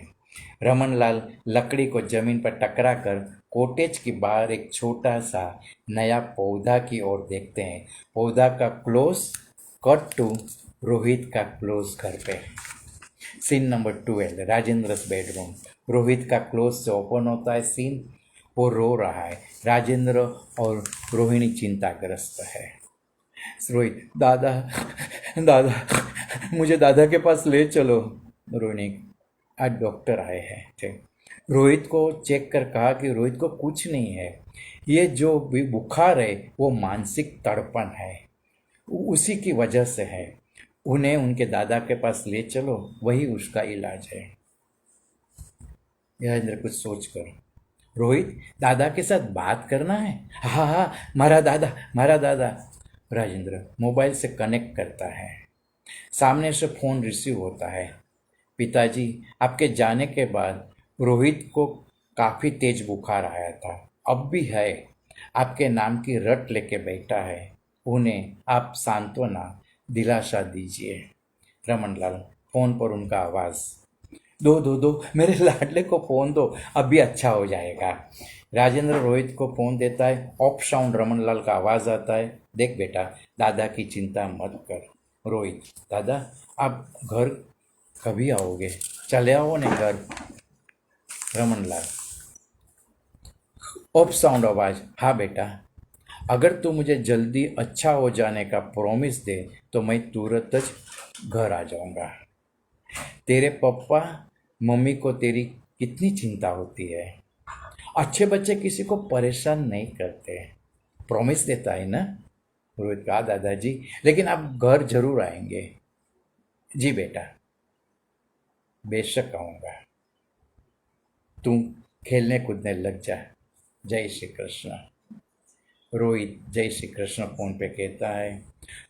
रमनलाल लकड़ी को जमीन पर टकरा कर कॉटेज के बाहर एक छोटा सा नया पौधा की ओर देखते हैं। पौधा का क्लोज कट टू रोहित का क्लोज घर पे। सीन नंबर 12 राजेंद्र's बेडरूम। रोहित का क्लोज से ओपन होता है सीन, वो रो रहा है। राजेंद्र और रोहिणी चिंताग्रस्त है। रोहित, दादा दादा मुझे दादा के पास ले चलो। रोहिणी, आज डॉक्टर आए हैं थे। रोहित को चेक कर कहा कि रोहित को कुछ नहीं है, ये जो भी बुखार है वो मानसिक तड़पन है, उसी की वजह से है। उन्हें उनके दादा के पास ले चलो, वही उसका इलाज है। राजेंद्र कुछ सोच कर, रोहित दादा के साथ बात करना है। हाँ हाँ मारा दादा। राजेंद्र मोबाइल से कनेक्ट करता है। सामने से फोन रिसीव होता है। पिताजी, आपके जाने के बाद रोहित को काफ़ी तेज बुखार आया था, अब भी है। आपके नाम की रट लेके बैठा है, उन्हें आप सांत्वना दिलासा दीजिए। रमनलाल फोन पर उनका आवाज़, दो मेरे लाडले को फोन दो, अभी अच्छा हो जाएगा। राजेंद्र रोहित को फोन देता है। ऑफ साउंड रमनलाल का आवाज़ आता है, देख बेटा, दादा की चिंता मत कर। रोहित, दादा आप घर कभी आओगे, चले आओ ने घर। रमनलाल ऑफ साउंड आवाज़, हाँ बेटा, अगर तू मुझे जल्दी अच्छा हो जाने का प्रॉमिस दे तो मैं तुरंत घर आ जाऊंगा। तेरे पापा मम्मी को तेरी कितनी चिंता होती है। अच्छे बच्चे किसी को परेशान नहीं करते, प्रॉमिस देता है ना। रोहित कहा, दादाजी लेकिन आप घर जरूर आएंगे। जी बेटा, बेशक आऊँगा, तुम खेलने कूदने लग जा। जय श्री कृष्ण। रोहित जय श्री कृष्ण फोन पे कहता है।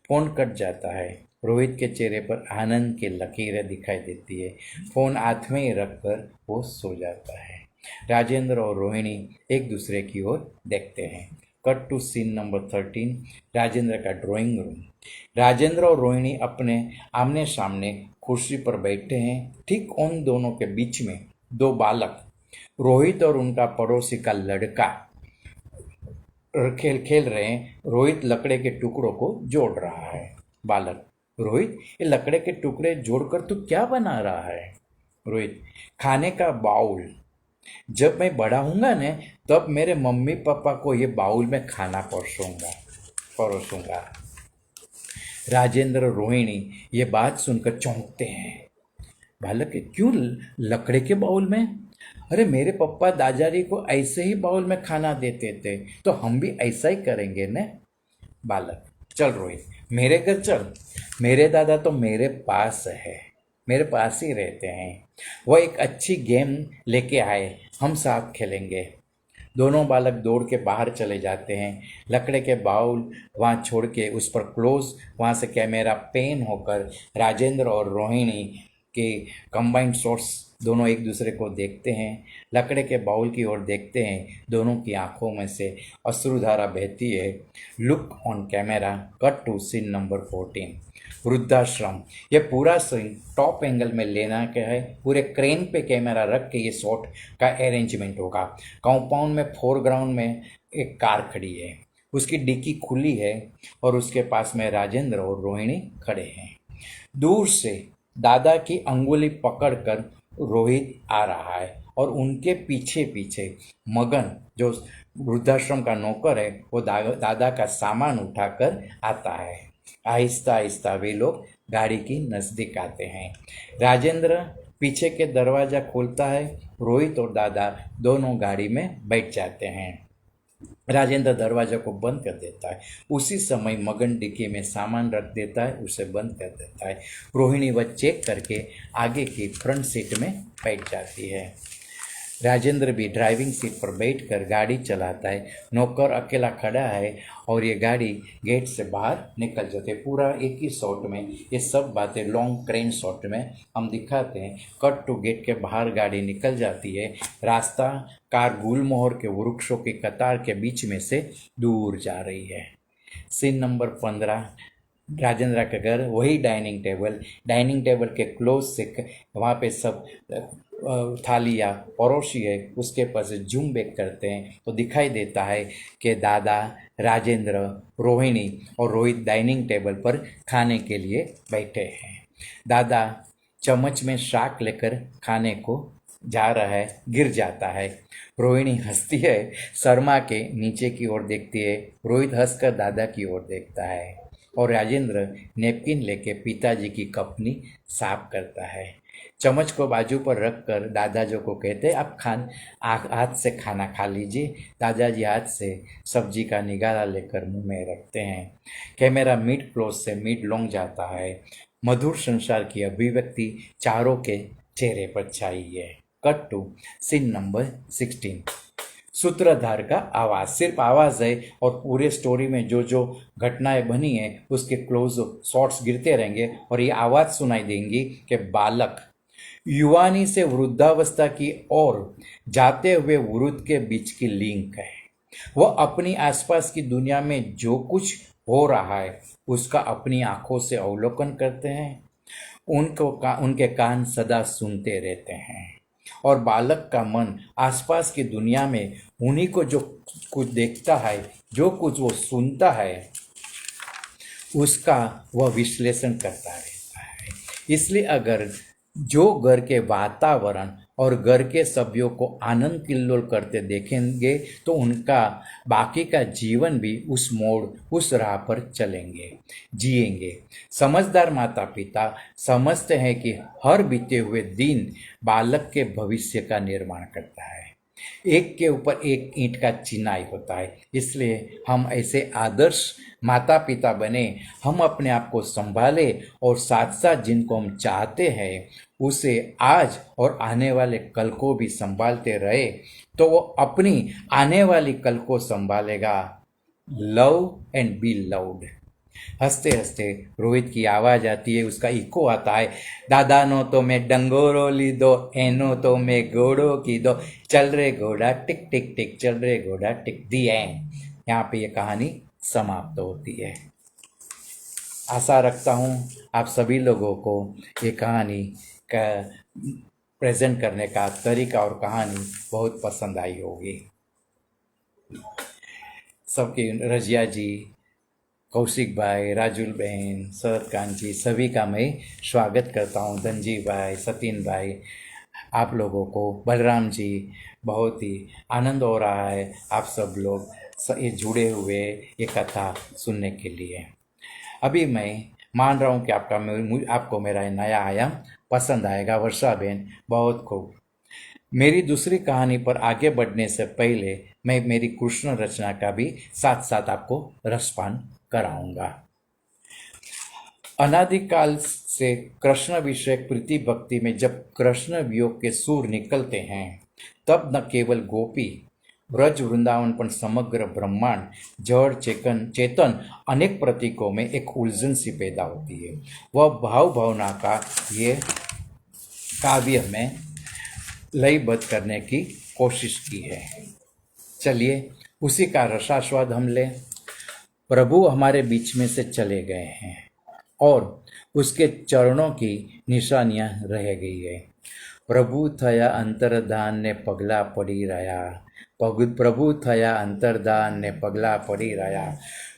फोन कट जाता है। रोहित के चेहरे पर आनंद की लकीरें दिखाई देती है। फोन हाथ में ही रखकर वो सो जाता है। राजेंद्र और रोहिणी एक दूसरे की ओर देखते हैं। Cut to scene number 13 Rajendra का ड्राइंग रूम। राजेंद्र और रोहिणी अपने आमने सामने कुर्सी पर बैठे हैं। ठीक उन दोनों के बीच में दो बालक, रोहित और उनका पड़ोसी का लड़का खेल रहे हैं। रोहित लकड़े के टुकड़ों को जोड़ रहा है। बालक, रोहित ये लकड़े के टुकड़े जोड़कर तू क्या बना रहा है। रोहित, खाने का बाउल। जब मैं बड़ा हूँगा न तब मेरे मम्मी पापा को ये बाउल में खाना परोसूंगा। राजेंद्र रोहिणी ये बात सुनकर चौंकते हैं। बालक, क्यों लकड़े के बाउल में? अरे मेरे पापा दादाजी को ऐसे ही बाउल में खाना देते थे, तो हम भी ऐसा ही करेंगे न। बालक, चल रोहित मेरे घर चल, मेरे दादा तो मेरे पास है, मेरे पास ही रहते हैं। वो एक अच्छी गेम लेके आए, हम साथ खेलेंगे। दोनों बालक दौड़ के बाहर चले जाते हैं। लकड़े के बाउल वहाँ छोड़ के उस पर क्लोज, वहाँ से कैमरा पेन होकर राजेंद्र और रोहिणी के कंबाइंड शॉट्स दोनों एक दूसरे को देखते हैं। लकड़े के बाउल की ओर देखते हैं। दोनों की आंखों में से अश्रुधारा बहती है। Look on camera. Cut to scene number 14 वृद्धाश्रम। ये पूरा सीन टॉप एंगल में लेना क्या है, पूरे क्रेन पे कैमरा रख के ये शॉट का अरेंजमेंट होगा। कंपाउंड में फोरग्राउंड में एक कार खड़ी है। उसकी डिक्की खुली है और उसके पास में राजेंद्र और रोहिणी खड़े हैं। दूर से दादा की अंगुली पकड़कर रोहित आ रहा है और उनके पीछे पीछे मगन जो वृद्धाश्रम का नौकर है वो दादा का सामान उठाकर आता है। आहिस्ता आहिस्ता वे लोग गाड़ी की नज़दीक आते हैं। राजेंद्र पीछे के दरवाज़ा खोलता है। रोहित और दादा दोनों गाड़ी में बैठ जाते हैं। राजेंद्र दरवाजा को बंद कर देता है। उसी समय मगन डिक्की में सामान रख देता है, उसे बंद कर देता है। रोहिणी वह चेक करके आगे की फ्रंट सीट में बैठ जाती है। राजेंद्र भी ड्राइविंग सीट पर बैठकर गाड़ी चलाता है। नौकर अकेला खड़ा है और ये गाड़ी गेट से बाहर निकल जाती है। पूरा एक ही शॉट में ये सब बातें लॉन्ग क्रेन शॉट में हम दिखाते हैं। कट टू गेट के बाहर गाड़ी निकल जाती है। रास्ता कार गुलमोहर के वृक्षों की कतार के बीच में से दूर जा रही है। सीन नंबर 15, राजेंद्र का घर, वही डाइनिंग टेबल के क्लोज से वहाँ पे सब थालियाँ परोसी है। उसके पास जूम बैक करते हैं तो दिखाई देता है कि दादा, राजेंद्र, रोहिणी और रोहित डाइनिंग टेबल पर खाने के लिए बैठे हैं। दादा चम्मच में शाक लेकर खाने को जा रहा है, गिर जाता है। रोहिणी हंसती है, शर्मा के नीचे की ओर देखती है। रोहित हंसकर दादा की ओर देखता है और राजेंद्र नैपकिन लेके पिताजी की कपनी साफ करता है। चम्मच को बाजू पर रखकर दादाजी को कहते हैं, आप हाथ से खाना खा लीजिए। दादाजी हाथ से सब्जी का निगारा लेकर मुंह में रखते हैं। कैमरा मिड क्लोज से मिड लॉन्ग जाता है। मधुर संसार की अभिव्यक्ति चारों के चेहरे पर छाई है। Cut to scene number 16। सूत्रधार का आवाज, सिर्फ आवाज है और पूरे स्टोरी में जो जो घटनाएं बनी है उसके क्लोज शॉट्स गिरते रहेंगे और ये आवाज सुनाई देंगी कि बालक युवानी से वृद्धावस्था की ओर जाते हुए वृद्ध के बीच की लिंक है। वह अपनी आसपास की दुनिया में जो कुछ हो रहा है उसका अपनी आंखों से अवलोकन करते हैं। उनके कान सदा सुनते रहते हैं और बालक का मन आसपास की दुनिया में उन्हीं को जो कुछ देखता है, जो कुछ वो सुनता है, उसका वह विश्लेषण करता रहता है। इसलिए अगर जो घर के वातावरण और घर के सभ्यों को आनंद किल्लोल करते देखेंगे तो उनका बाकी का जीवन भी उस मोड़, उस राह पर जिएंगे। समझदार माता पिता समझते हैं कि हर बीते हुए दिन बालक के भविष्य का निर्माण करता है। एक के ऊपर एक ईंट का चिनाई होता है। इसलिए हम ऐसे आदर्श माता पिता बने, हम अपने आप को संभाले और साथ साथ जिनको हम चाहते हैं उसे आज और आने वाले कल को भी संभालते रहे तो वो अपनी आने वाली कल को संभालेगा। Love and be loved. हंसते हंसते रोहित की आवाज आती है, उसका इको आता है, दादा नो तो मैं डंगोरो ली दो, एनो तो मैं घोड़ो की दो, चल रे घोड़ा टिक टिक टिक, चल रे घोड़ा टिक दी है। यहाँ पे ये कहानी समाप्त होती है। आशा रखता हूँ आप सभी लोगों को ये कहानी का प्रेजेंट करने का तरीका और कहानी बहुत पसंद आई होगी। सबकी रजिया जी, कौशिक भाई, राजुल बहन, शरद कांत जी, सभी का मैं स्वागत करता हूँ। धनजी भाई, सतीन भाई, आप लोगों को, बलराम जी, बहुत ही आनंद हो रहा है आप सब लोग ये जुड़े हुए ये कथा सुनने के लिए। अभी मैं मान रहा हूँ कि आपको मेरा नया आयाम पसंद आएगा। वर्षा बहन, बहुत खूब। मेरी दूसरी कहानी पर आगे बढ़ने से पहले मैं मेरी कृष्ण रचना का भी साथ साथ आपको रसपान कराऊंगा। अनादिकाल से कृष्ण विषय प्रीति भक्ति में जब कृष्ण वियोग के सुर निकलते हैं तब न केवल गोपी, ब्रज वृंदावन पर समग्र ब्रह्मांड, जड़ चेतन अनेक प्रतीकों में एक उलझन सी पैदा होती है। वह भावना का ये काव्य में लयबद्ध करने की कोशिश की है। चलिए उसी का रसास्वाद हम लें। प्रभु हमारे बीच में से चले गए हैं और उसके चरणों की निशानियां रह गई है। પ્રભુ થયા અંતરદાન ને પગલાં પડી રહ્યા. પ્રભુ થયા અંતરદાન ને પગલાં પડી રહ્યા.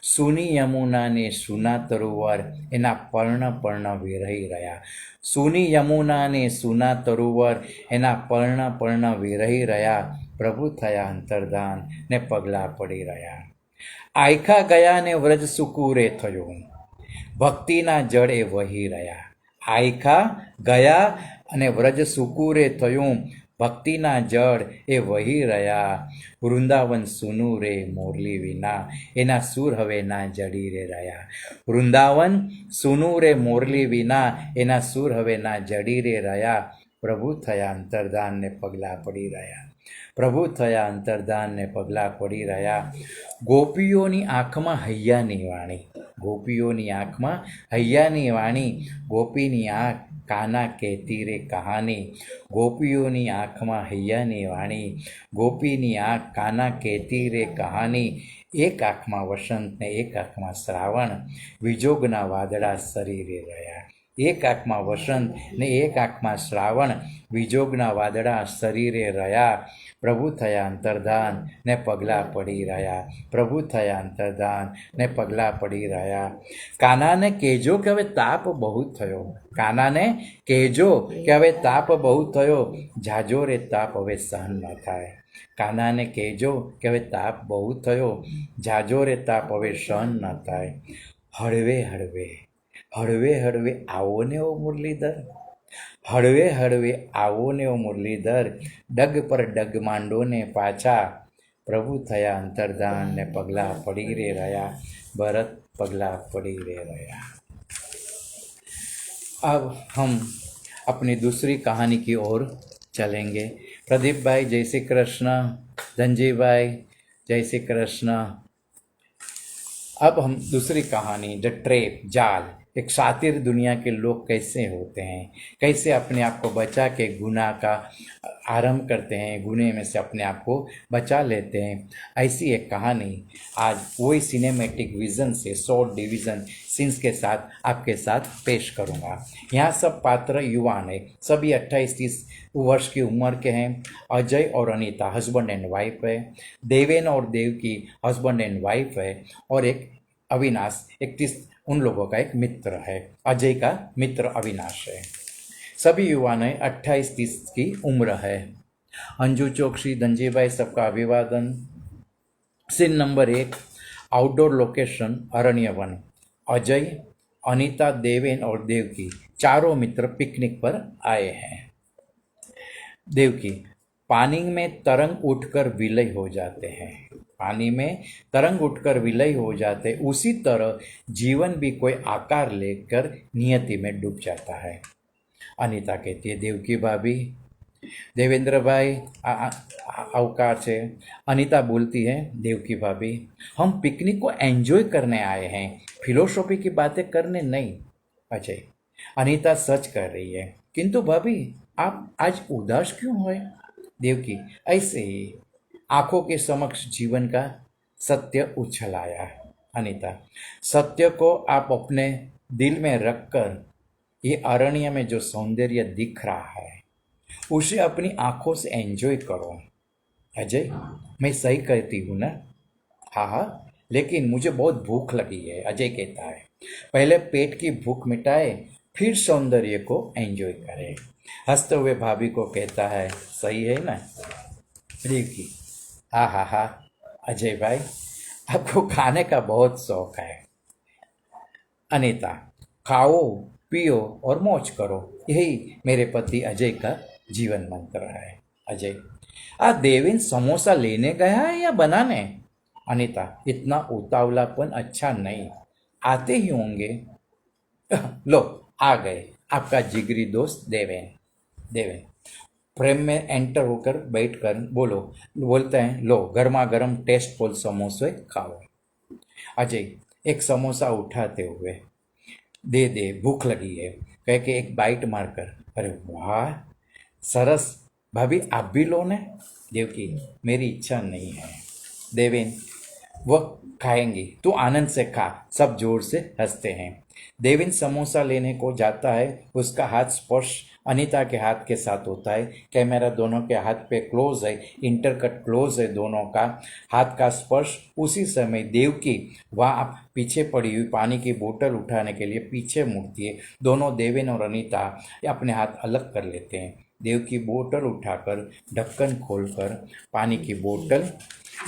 સૂની યમુના ને સૂના તરુવર એના પર્ણ વિરહી રહ્યા. સૂની યમુના ને સૂના તરુવર એના પર્ણ વિરહી રહ્યા. પ્રભુ થયા અંતરદાન ને પગલાં પડી રહ્યા. આયખા ગયા ને વ્રજ સુકુરે થયું, ભક્તિના જળ એ વહી રહ્યા. આયખા ગયા અને વ્રજ સુકુરે થયું, ભક્તિના જળ એ વહી રહ્યા. વૃંદાવન સુનું રે મોરલી વિના, એના સૂર હવે ના જડી રે રહ્યા. વૃંદાવન સુનું રે મોરલી વિના, એના સૂર હવે ના જડી રે રહ્યા. પ્રભુ થયા અંતરદાન ને પગલાં પડી રહ્યા. પ્રભુ થયા અંતરદાન ને પગલાં પડી રહ્યા. ગોપીઓની આંખમાં હૈયાની વાણી, ગોપીઓની આંખમાં હૈયાની વાણી. ગોપીની આંખ કાના કહેતી રે કહાની. ગોપીઓની આંખમાં હૈયાની વાણી, ગોપીની આંખ કાના કહેતી રે કહાની. એક આંખમાં વસંત ને એક આંખમાં શ્રાવણ, વિજોગના વાદળા શરીરે રહ્યા. એક આંખમાં વસંત ને એક આંખમાં શ્રાવણ, વિજોગના વાદળા શરીરે રહ્યા. પ્રભુ થયા અંતરદાન ને પગલાં પડી રહ્યા. પ્રભુ થયા અંતરદાન ને પગલાં પડી રહ્યા. કાનાને કહેજો કે હવે તાપ બહુ થયો. કાનાને કહેજો કે હવે તાપ બહુ થયો. જાજો રે તાપ હવે સહન ન થાય. કાનાને કહેજો કે હવે તાપ બહુ થયો. જાજો રે તાપ હવે સહન ન થાય. હળવે હળવે હળવે હળવે આવો ને ઓ મુરલીધર, હળવે હળવે આવો ને ઓ મુરલીધર. ડગ પર ડગ માંડો ને પાછા. પ્રભુ થયા અંતરદાન ને પગલાં પડી રે રહ્યા. ભરત पगला पड़ी रह गया। अब हम अपनी दूसरी कहानी की ओर चलेंगे। प्रदीप भाई जय श्री कृष्ण, धनजी भाई जय श्री कृष्ण। अब हम दूसरी कहानी द ट्रैप, जाल, एक शातिर दुनिया के लोग कैसे होते हैं, कैसे अपने आप को बचा के गुनाह का आरंभ करते हैं, गुनाह में से अपने आप को बचा लेते हैं, ऐसी एक कहानी आज वही सिनेमैटिक विज़न से शॉर्ट डिवीज़न सीन्स के साथ आपके साथ पेश करूंगा। यहाँ सब पात्र युवान है, सभी 28-30 वर्ष की उम्र के हैं। अजय और अनीता हस्बैंड एंड वाइफ है, देवेन और देवकी हस्बैंड एंड वाइफ है, और एक अविनाश 31 उन लोगों का एक मित्र है, अजय का मित्र अविनाश है। सभी युवान है, 28-30 की उम्र है। अंजू चौकसी, धनजी भाई सबका अभिवादन। सीन नंबर 1, आउटडोर लोकेशन अरण्य वन। अजय, अनीता, देवेन और देवकी चारों मित्र पिकनिक पर आए हैं। देवकी, पानी में तरंग उठकर विलय हो जाते हैं, पानी में तरंग उठकर विलय हो जाते, उसी तरह जीवन भी कोई आकार लेकर नियति में डूब जाता है। अनीता कहती है, देवकी भाभी, देवेंद्र भाई अवकार से। अनीता बोलती है, देवकी भाभी हम पिकनिक को एंजॉय करने आए हैं, फिलोसॉफी की बातें करने नहीं। अजय, अनीता सच कर रही है, किंतु भाभी आप आज उदास क्यों हो? देवकी, ऐसे ही आंखों के समक्ष जीवन का सत्य उछल आया। अनीता, सत्य को आप अपने दिल में रखकर ये अरण्य में जो सौंदर्य दिख रहा है उसे अपनी आंखों से एंजॉय करो। अजय, मैं सही कहती हूँ ना? हाँ हाँ, लेकिन मुझे बहुत भूख लगी है। अजय कहता है, पहले पेट की भूख मिटाए फिर सौंदर्य को एंजॉय करें। हंसते हुए भाभी को कहता है, सही है ना? देवकी, हाँ हाँ हाँ अजय भाई, आपको खाने का बहुत शौक है। अनीता, खाओ पियो और मौज करो, यही मेरे पति अजय का जीवन मंत्र है। अजय, आज देवेन समोसा लेने गया है या बनाने? अनीता, इतना उतावलापन अच्छा नहीं, आते ही होंगे। लो आ गए आपका जिगरी दोस्त देवेन। देवेन प्रेम में एंटर होकर बैठकर बोलते हैं, लो गर्मा गर्म टेस्टफुल समोसे खाओ। अजय एक समोसा उठाते हुए, दे दे भूख लगी है, कह के एक बाइट मारकर, अरे वाह सरस, भाभी आप भी लो ने। देवकी, मेरी इच्छा नहीं है। देवेन, वह खाएंगी, तू आनंद से खा। सब जोर से हंसते हैं। देवेन समोसा लेने को जाता है, उसका हाथ स्पर्श अनीता के हाथ के साथ होता है। कैमरा दोनों के हाथ पे क्लोज है, इंटरकट क्लोज है दोनों का। हाथ का स्पर्श उसी समय देवकी वहाँ पीछे पड़ी हुई पानी की बोतल उठाने के लिए पीछे मुड़ती है। दोनों देवेन और अनीता अपने हाथ अलग कर लेते हैं। देवकी बोतल उठाकर ढक्कन खोलकर पानी की बोतल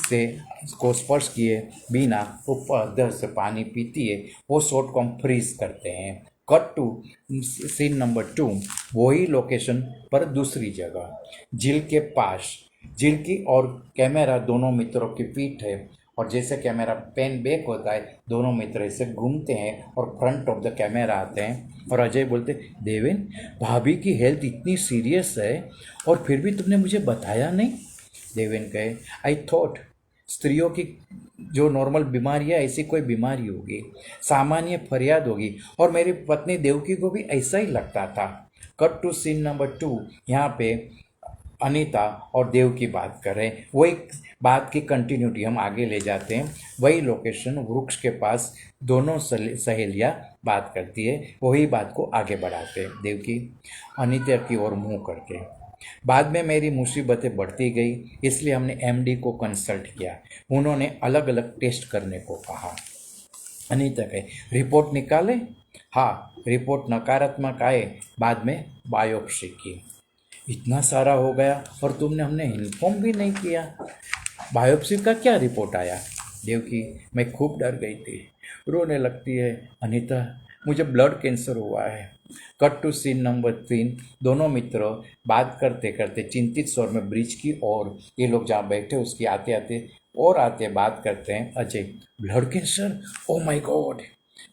से को स्पर्श किए बिना ऊपर अंदर से पानी पीती है। वो शॉट को हम फ्रीज करते हैं। कट टू सीन नंबर 2, वही लोकेशन पर दूसरी जगह, झील के पास। झील की और कैमरा दोनों मित्रों की पीठ है, और जैसे कैमरा पेन बैक होता है दोनों मित्र ऐसे घूमते हैं और फ्रंट ऑफ द कैमरा आते हैं। और अजय बोलते, देवेन भाभी की हेल्थ इतनी सीरियस है और फिर भी तुमने मुझे बताया नहीं। देवेन कहे, आई थॉट स्त्रियों की जो नॉर्मल बीमारी है ऐसी कोई बीमारी होगी, सामान्य फरियाद होगी, और मेरी पत्नी देवकी को भी ऐसा ही लगता था। कट टू सीन नंबर 2, यहाँ पे अनीता और देव की बात कर रहे हैं। वही बात की कंटिन्यूटी हम आगे ले जाते हैं। वही लोकेशन, वृक्ष के पास दोनों सहेलियाँ बात करती है, वही बात को आगे बढ़ाते हैं देव की अनीता की ओर मुँह करके। बाद में मेरी मुसीबतें बढ़ती गई, इसलिए हमने एमडी को कंसल्ट किया। उन्होंने अलग अलग टेस्ट करने को कहा। अनीता कहे, रिपोर्ट निकाले? हाँ, रिपोर्ट नकारात्मक आए, बाद में बायोप्सी की। इतना सारा हो गया और तुमने हमने इन्फॉर्म भी नहीं किया। बायोप्सी का क्या रिपोर्ट आया? देवकी, मैं खूब डर गई थी, रोने लगती है। अनीता, मुझे ब्लड कैंसर हुआ है। कट टू सीन नंबर 3, दोनों मित्र बात करते करते चिंतित स्वर में ब्रिज की और ये लोग जहाँ बैठे उसकी आते आते और आते बात करते हैं। Ajay, blood cancer? Oh my God.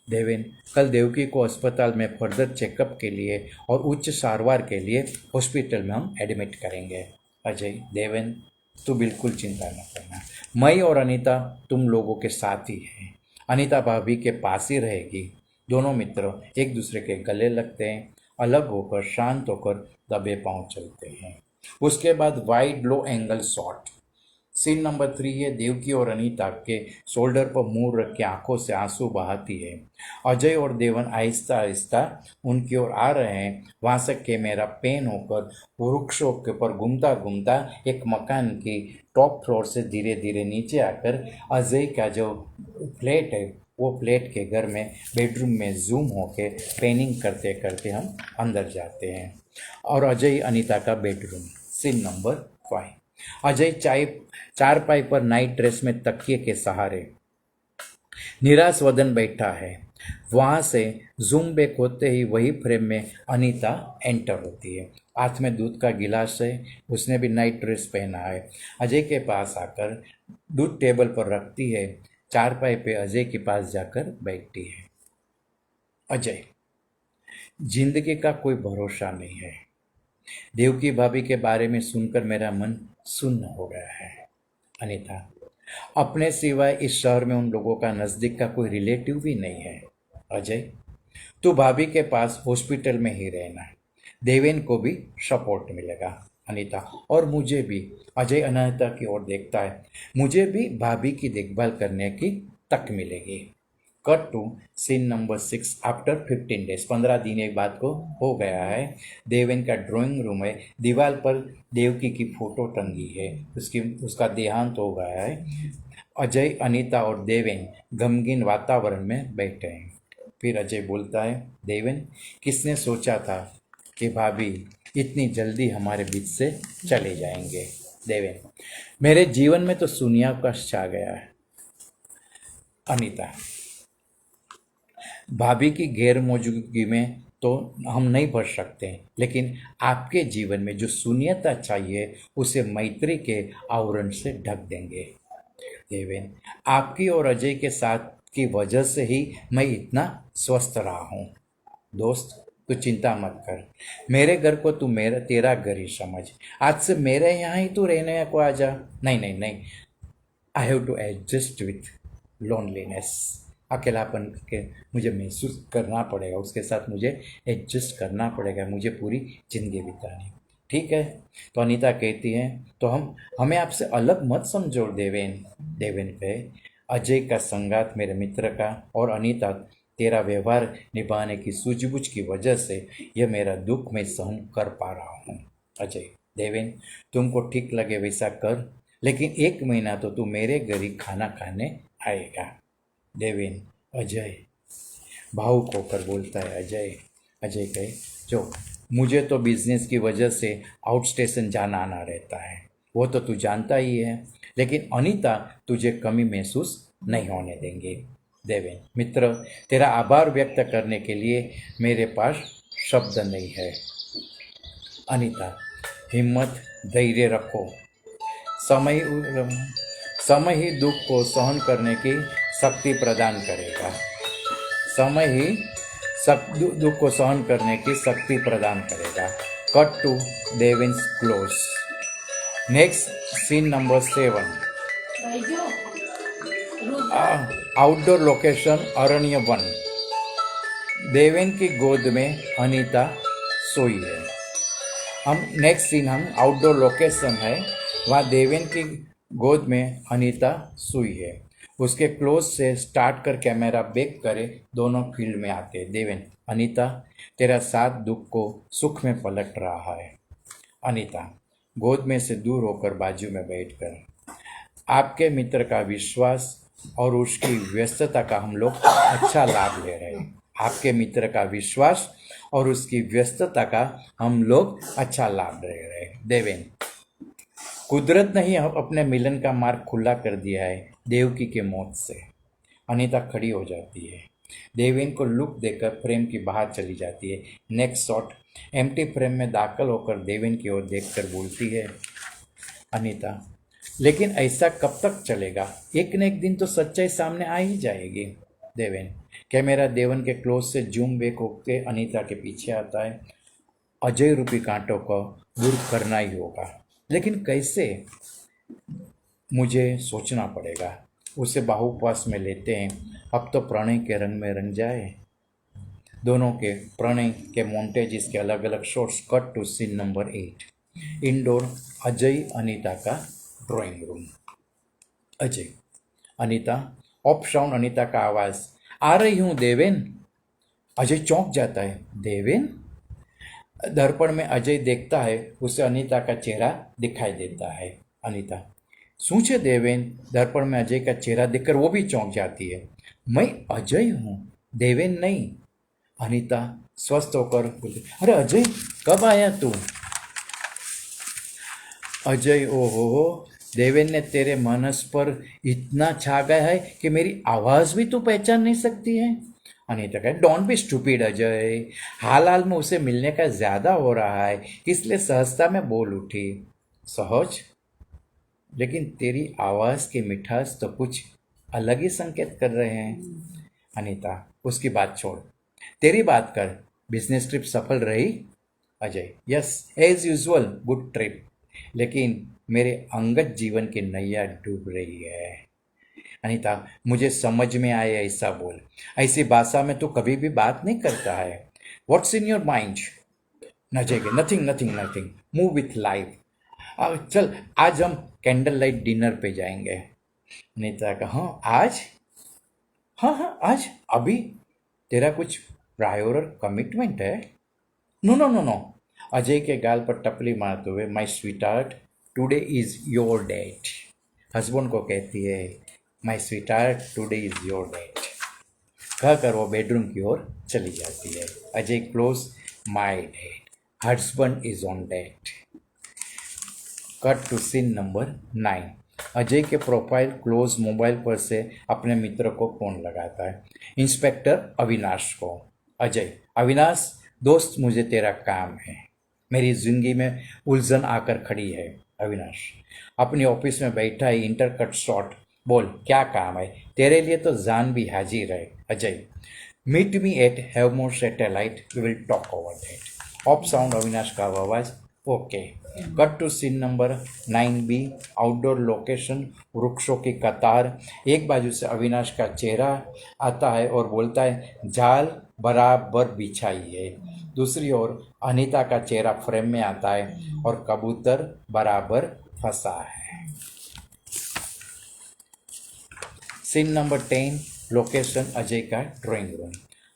Deven, कल देवकी को अस्पताल में फर्दर चेकअप के लिए और उच्च सारवार के लिए हॉस्पिटल में हम एडमिट करेंगे। अजय, देवेन तू बिल्कुल चिंता न करना, मैं और अनीता तुम लोगों के साथ ही हैं। अनीता भाभी के पास ही रहेगी। दोनों मित्र एक दूसरे के गले लगते हैं, अलग होकर शांत होकर दबे पांव चलते हैं। उसके बाद वाइड लो एंगल शॉट। सीन नंबर 3 है, देवकी और अनीता के शोल्डर पर मुंह रख के आंखों से आंसू बहाती है। अजय और देवन आहिस्ता आहिस्ता उनकी ओर आ रहे हैं। वहां से कैमरा पेन होकर वृक्षों के ऊपर घूमता घूमता एक मकान की टॉप फ्लोर से धीरे धीरे नीचे आकर अजय का जो फ्लैट है वो फ्लैट के घर में बेडरूम में जूम होके पेनिंग करते करते हम अंदर जाते हैं। और अजय अनीता का बेडरूम, सीन नंबर 5। अजय चारपाई पर नाइट ड्रेस में तकिए के सहारे निराश वदन बैठा है। वहां से जूम बैक होते ही वही फ्रेम में अनीता एंटर होती है। हाथ में दूध का गिलास है, उसने भी नाइट ड्रेस पहना है। अजय के पास आकर दूध टेबल पर रखती है, चारपाई पे अजय के पास जाकर बैठती है। अजय, जिंदगी का कोई भरोसा नहीं है। देवकी भाभी के बारे में सुनकर मेरा मन सुन्न हो गया है। अनीता, अपने सिवाय इस शहर में उन लोगों का नज़दीक का कोई रिलेटिव भी नहीं है। अजय, तू भाभी के पास हॉस्पिटल में ही रहना, देवेन को भी सपोर्ट मिलेगा। अनीता, और मुझे भी। अजय अनीता की ओर देखता है, मुझे भी भाभी की देखभाल करने की तक मिलेगी। Cut to scene number 6, after 15 days, 15 दिन एक बात को हो गया है। देवेन का ड्राइंग रूम है, दीवार पर देवकी की फोटो टंगी है, उसका देहांत हो गया है। अजय, अनीता और देवेन गमगीन वातावरण में बैठे हैं। फिर अजय बोलता है, देवेन, किसने सोचा था कि भाभी इतनी जल्दी हमारे बीच से चले जाएंगे। देवेन, मेरे जीवन में तो शून्यावकाश छा गया है। अनीता, भाभी की गैर मौजूदगी में तो हम नहीं भर सकते, लेकिन आपके जीवन में जो शून्यता चाहिए उसे मैत्री के आवरण से ढक देंगे। देवेन, आपकी और अजय के साथ की वजह से ही मैं इतना स्वस्थ रहा हूँ। दोस्त, तू चिंता मत कर, मेरे घर को तू मेरा तेरा घर ही समझ। आज से मेरे यहाँ ही तू रहने को आ जा। नहीं नहीं नहीं, I have to adjust with loneliness. अकेलापन के मुझे महसूस करना पड़ेगा, उसके साथ मुझे एडजस्ट करना पड़ेगा, मुझे पूरी ज़िंदगी बितानी। ठीक है? तो अनीता कहती है, तो हमें आपसे अलग मत समझो देवेन। देवेन कहे, अजय का संगात मेरे मित्र का और अनीता तेरा व्यवहार निभाने की सूझबूझ की वजह से यह मेरा दुख मैं सहन कर पा रहा हूँ। अजय, देवेन, तुमको ठीक लगे वैसा कर, लेकिन 1 महीना तो तू मेरे घर ही खाना खाने आएगा। देवेन, अजय, भावुक होकर बोलता है अजय। अजय कहे, जो मुझे तो बिजनेस की वजह से आउट स्टेशन जाना आना रहता है, वो तो तू जानता ही है, लेकिन अनीता तुझे कमी महसूस नहीं होने देंगे। देवेन, मित्र, तेरा आभार व्यक्त करने के लिए मेरे पास शब्द नहीं है। अनीता, हिम्मत, धैर्य रखो। समय समय ही दुख को सहन करने की शक्ति प्रदान करेगा। समय ही दुख को सहन करने की शक्ति प्रदान करेगा। Cut to Deven's close. Next scene number 7। Outdoor location अरण्य वन। देवेन की गोद में अनीता सोई है। हम नेक्स्ट सीन हम आउटडोर लोकेशन है, वहाँ देवेन की गोद में अनीता सोई है। उसके क्लोज से स्टार्ट कर कैमरा बैक करे, दोनों फील्ड में आते। देवेन, अनीता, तेरा साथ दुख को सुख में पलट रहा है। अनीता, गोद में से दूर होकर बाजू में बैठकर, आपके मित्र का विश्वास और उसकी व्यस्तता का हम लोग अच्छा लाभ ले रहे हैं। आपके मित्र का विश्वास और उसकी व्यस्तता का हम लोग अच्छा लाभ ले रहे हैं। देवेन, कुदरत ने ही अपने मिलन का मार्ग खुला कर दिया है देवकी के मौत से। अनीता खड़ी हो जाती है, देवेन को लुक देकर फ्रेम की बाहर चली जाती है। नेक्स्ट शॉट, एम्प्टी फ्रेम में दाखिल होकर देवेन की ओर देखकर बोलती है अनीता, लेकिन ऐसा कब तक चलेगा? एक न एक दिन तो सच्चाई सामने आ ही जाएगी। देवेन, कैमरा देवेन के क्लोज से जूम बैक होकर अनीता के पीछे आता है। अजय रूपी कांटों को दूर करना ही होगा, लेकिन कैसे? मुझे सोचना पड़ेगा। उसे बाहुपास में लेते हैं, अब तो प्रणय के रंग में रंग जाए। दोनों के प्रणय के मोन्टेज के अलग अलग shots. Cut to scene number 8। Indoor, Ajay Anita का drawing room. Ajay, Anita, off sound Anita का आवाज, आ रही हूँ देवेन। अजय चौंक जाता है। देवेन? दर्पण में अजय देखता है, उसे अनीता का चेहरा दिखाई देता है। अनीता, શું છે देवेन? दर्पण में अजय का चेहरा देखकर वो भी चौंक जाती है। मैं अजय हूँ, देवेन नहीं। अनीता स्वस्थ होकर बोलती, अरे अजय, कब आया तू? अजय, ओहो, देवेन ने तेरे मानस पर इतना छा गया है कि मेरी आवाज भी तू पहचान नहीं सकती है। अनीता कहे, डोंट बी स्टूपिड अजय, हाल हाल में उसे मिलने का ज्यादा हो रहा है, इसलिए सहजता में बोल उठी। सहज? लेकिन तेरी आवाज की मिठास तो कुछ अलग ही संकेत कर रहे हैं। अनीता, उसकी बात छोड़, तेरी बात कर। बिजनेस ट्रिप सफल रही? Ajay, yes, as usual good trip, लेकिन मेरे अंगत जीवन की नैया डूब रही है। अनीता, मुझे समझ में आए ऐसा बोल, ऐसी भाषा में तू कभी भी बात नहीं करता है। What's in your mind? Ajay के, nothing nothing nothing, move with life. चल, आज हम कैंडल लाइट डिनर पे जाएंगे। अनीता का, हाँ आज? हाँ हाँ आज, अभी? तेरा कुछ प्रायर कमिटमेंट है? No no no no. Ajay के गाल पर टपली मारते हुए, my sweetheart, today is your date. Husband को कहती है, my sweetheart, today is your date. कहकर वो बेडरूम की ओर चली जाती है। Ajay close, my date, husband is on date. Cut to scene number 9। Ajay के प्रोफाइल क्लोज मोबाइल पर से अपने मित्र को फोन लगाता है, इंस्पेक्टर अविनाश को। अजय, अविनाश दोस्त, मुझे तेरा काम है। मेरी जिंदगी में उलझन आकर खड़ी है। अविनाश अपनी ऑफिस में बैठा है, इंटरकट शॉट, बोल क्या काम है? तेरे लिए तो जान भी हाजिर है। Ajay, meet me at Havmor Satellite, we will talk over that. Off sound Avinash का आवाज, okay. Cut to scene number 9B। Outdoor location, वृक्षों की कतार। एक बाजू से अविनाश का चेहरा आता है और बोलता है, जाल बराबर बिछाई है। दूसरी ओर अनीता का चेहरा फ्रेम में आता है और कबूतर बराबर फंसा है। Scene number 10। लोकेशन अजय का ड्राइंग रूम।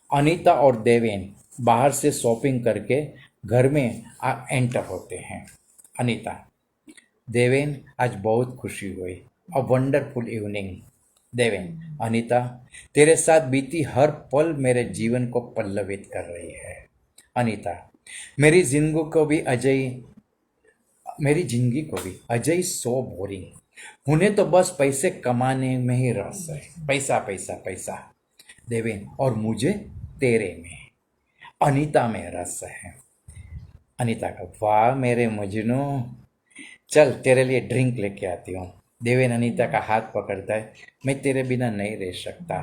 अनीता और देवेन बाहर से शॉपिंग करके घर में एंटर होते हैं। अनीता, देवेन, आज बहुत खुशी हुई। A wonderful evening. Deven, Anita, तेरे साथ बीती हर पल मेरे जीवन को पल्लवित कर रही है। अनीता, मेरी जिंदगी को भी अजय मेरी जिंदगी को भी अजय सो बोरिंग। उन्हें तो बस पैसे कमाने में ही रस है। पैसा पैसा पैसा। देवेन, और मुझे तेरे में, अनीता में रस है। अनीता का, वाह मेरे मजनू, चल तेरे लिए ड्रिंक लेके आती हूँ। देवेन अनीता का हाथ पकड़ता है। मैं तेरे बिना नहीं रह सकता।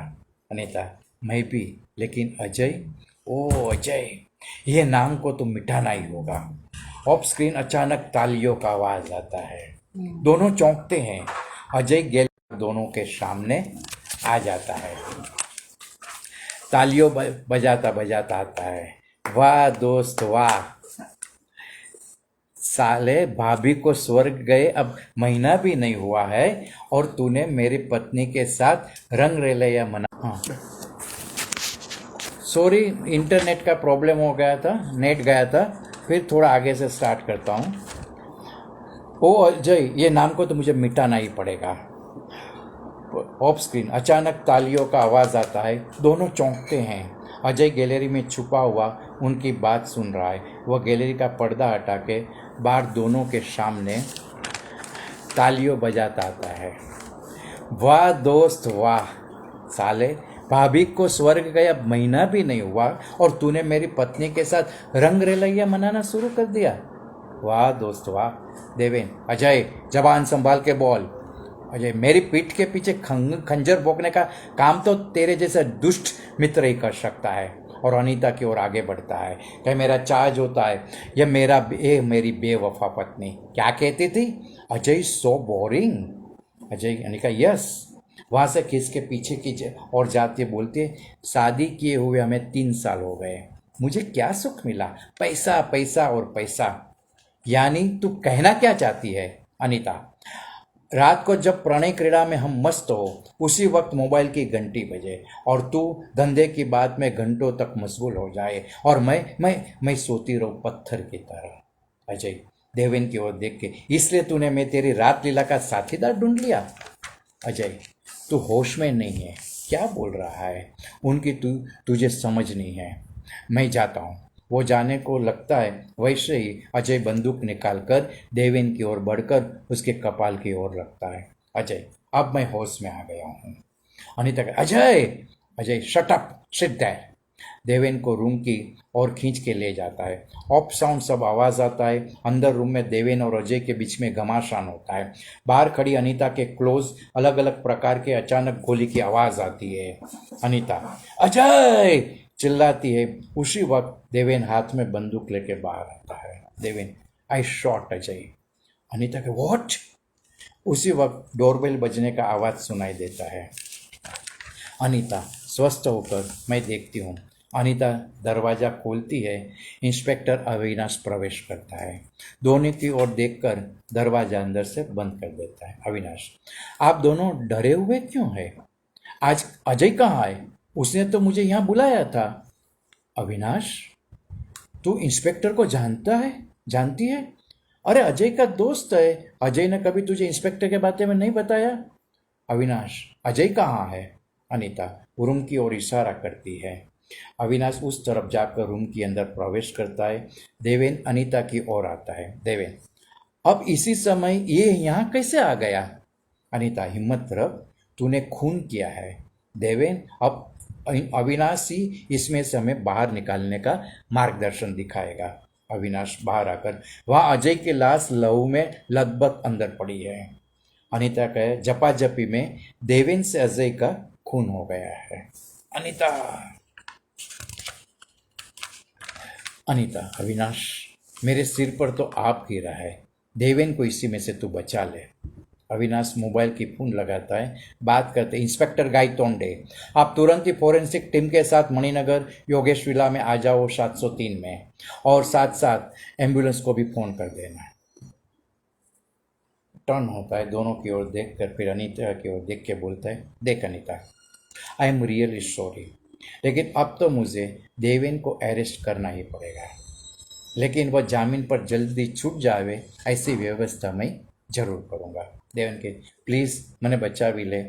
अनीता, मैं भी, लेकिन अजय, ओ अजय, ये नाम को तो मिटाना ही होगा। ऑफ स्क्रीन अचानक तालियों का आवाज आता है। दोनों चौंकते हैं। अजय गेल दोनों के सामने आ जाता है। तालियों बजाता बजाता आता है। वाह दोस्त वाह, साले भाभी को स्वर्ग गए अब महीना भी नहीं हुआ है और तूने मेरी पत्नी के साथ रंग रेलैया मना। हाँ, सॉरी, इंटरनेट का प्रॉब्लम हो गया था, नेट गया था। फिर थोड़ा आगे से स्टार्ट करता हूँ। ओ अजय, ये नाम को तो मुझे मिटाना ही पड़ेगा। ऑफ स्क्रीन अचानक तालियों का आवाज़ आता है। दोनों चौंकते हैं। अजय गैलरी में छुपा हुआ उनकी बात सुन रहा है। वह गैलरी का पर्दा हटा के बाहर दोनों के सामने तालियों बजाता आता है। वाह दोस्त वाह, साले भाभी को स्वर्ग गया महीना भी नहीं हुआ और तूने मेरी पत्नी के साथ रंग रेलैया मनाना शुरू कर दिया। वाह दोस्त वाह। देवेन, अजय जबान संभाल के बोल। अजय, मेरी पीठ के पीछे खंजर भोंकने का काम तो तेरे जैसा दुष्ट मित्र ही कर सकता है। और अनीता की ओर आगे बढ़ता है। क्या मेरा चार्ज होता है, यह मेरी बेवफा पत्नी क्या कहती थी, Ajay so boring. Ajay, Anika, yes. वहाँ से खिस के पीछे की और जाते बोलते, शादी किए हुए हमें 3 साल हो गए, मुझे क्या सुख मिला, पैसा पैसा और पैसा। यानी तू कहना क्या चाहती है। अनीता, रात को जब प्रणय क्रीड़ा में हम मस्त हो उसी वक्त मोबाइल की घंटी बजे और तू धंधे की बात में घंटों तक मशगूल हो जाए और मैं सोती रहूं पत्थर की तरह। अजय देवेन की ओर देख के, इसलिए तूने मैं तेरी रात लीला का साथीदार ढूंढ लिया। अजय, तू होश में नहीं है, क्या बोल रहा है, उनकी तुझे समझ नहीं है। मैं जाता हूँ। वो जाने को लगता है वैसे ही अजय बंदूक निकालकर देवेन की ओर बढ़कर उसके कपाल की ओर रखता है। अजय, अब मैं होश में आ गया हूँ। अनीता का, Ajay. Ajay, shut up, sit there. Deven को रूम की ओर खींच के ले जाता है। ऑफ साउंड सब आवाज आता है। अंदर रूम में देवेन और अजय के बीच में घमासान होता है। बाहर खड़ी अनीता के क्लोज अलग अलग प्रकार के अचानक गोली की आवाज आती है। अनीता, अजय चिल्लाती है। उसी वक्त देवेन हाथ में बंदूक लेके बाहर आता है। Deven, I shot Ajay. अनीता के, व्हाट। उसी वक्त डोरबेल बजने का आवाज सुनाई देता है। अनीता स्वस्थ होकर मैं देखती हूँ। अनीता दरवाज़ा खोलती है। इंस्पेक्टर अविनाश प्रवेश करता है। दोनों की ओर देखकर दरवाज़ा अंदर से बंद कर देता है। अविनाश, आप दोनों डरे हुए क्यों हैं? आज अजय कहाँ है? उसने तो मुझे यहाँ बुलाया था। अविनाश, तू इंस्पेक्टर को जानती है? अरे अजय का दोस्त है। अजय ने कभी तुझे इंस्पेक्टर के बारे में नहीं बताया। अविनाश, अजय कहाँ है? अनीता रूम की ओर इशारा करती है। अविनाश उस तरफ जाकर रूम के अंदर प्रवेश करता है। देवेन अनीता की ओर आता है। देवेन, अब इसी समय ये यहाँ कैसे आ गया? अनीता, हिम्मत रख, तूने खून किया है। देवेन, अब अविनाश ही इसमें से हमें बाहर निकालने का मार्गदर्शन दिखाएगा। अविनाश बाहर आकर वहाँ अजय की लाश लहू में लगभग अंदर पड़ी है। अनीता कहे, जपाजपी में देवेन से अजय का खून हो गया है। अनीता, अविनाश, मेरे सिर पर तो आप गिरा है, देवेन को इसी में से तू बचा ले। अविनाश मोबाइल की फोन लगाता है। बात करते, इंस्पेक्टर गायतोंडे, आप तुरंत ही फोरेंसिक टीम के साथ मणिनगर योगेश विला में आ जाओ 703 में, और साथ साथ एम्बुलेंस को भी फोन कर देना। टर्न होता है, दोनों की ओर देख कर फिर अनीता की ओर देख के बोलता है, देख Anita, I am really sorry, लेकिन अब तो मुझे देवेन को अरेस्ट करना ही पड़ेगा, लेकिन वह जामीन पर जल्दी छूट जावे ऐसी व्यवस्था मैं जरूर करूँगा। देवन के प्लीज़ मैंने बच्चा भी ले।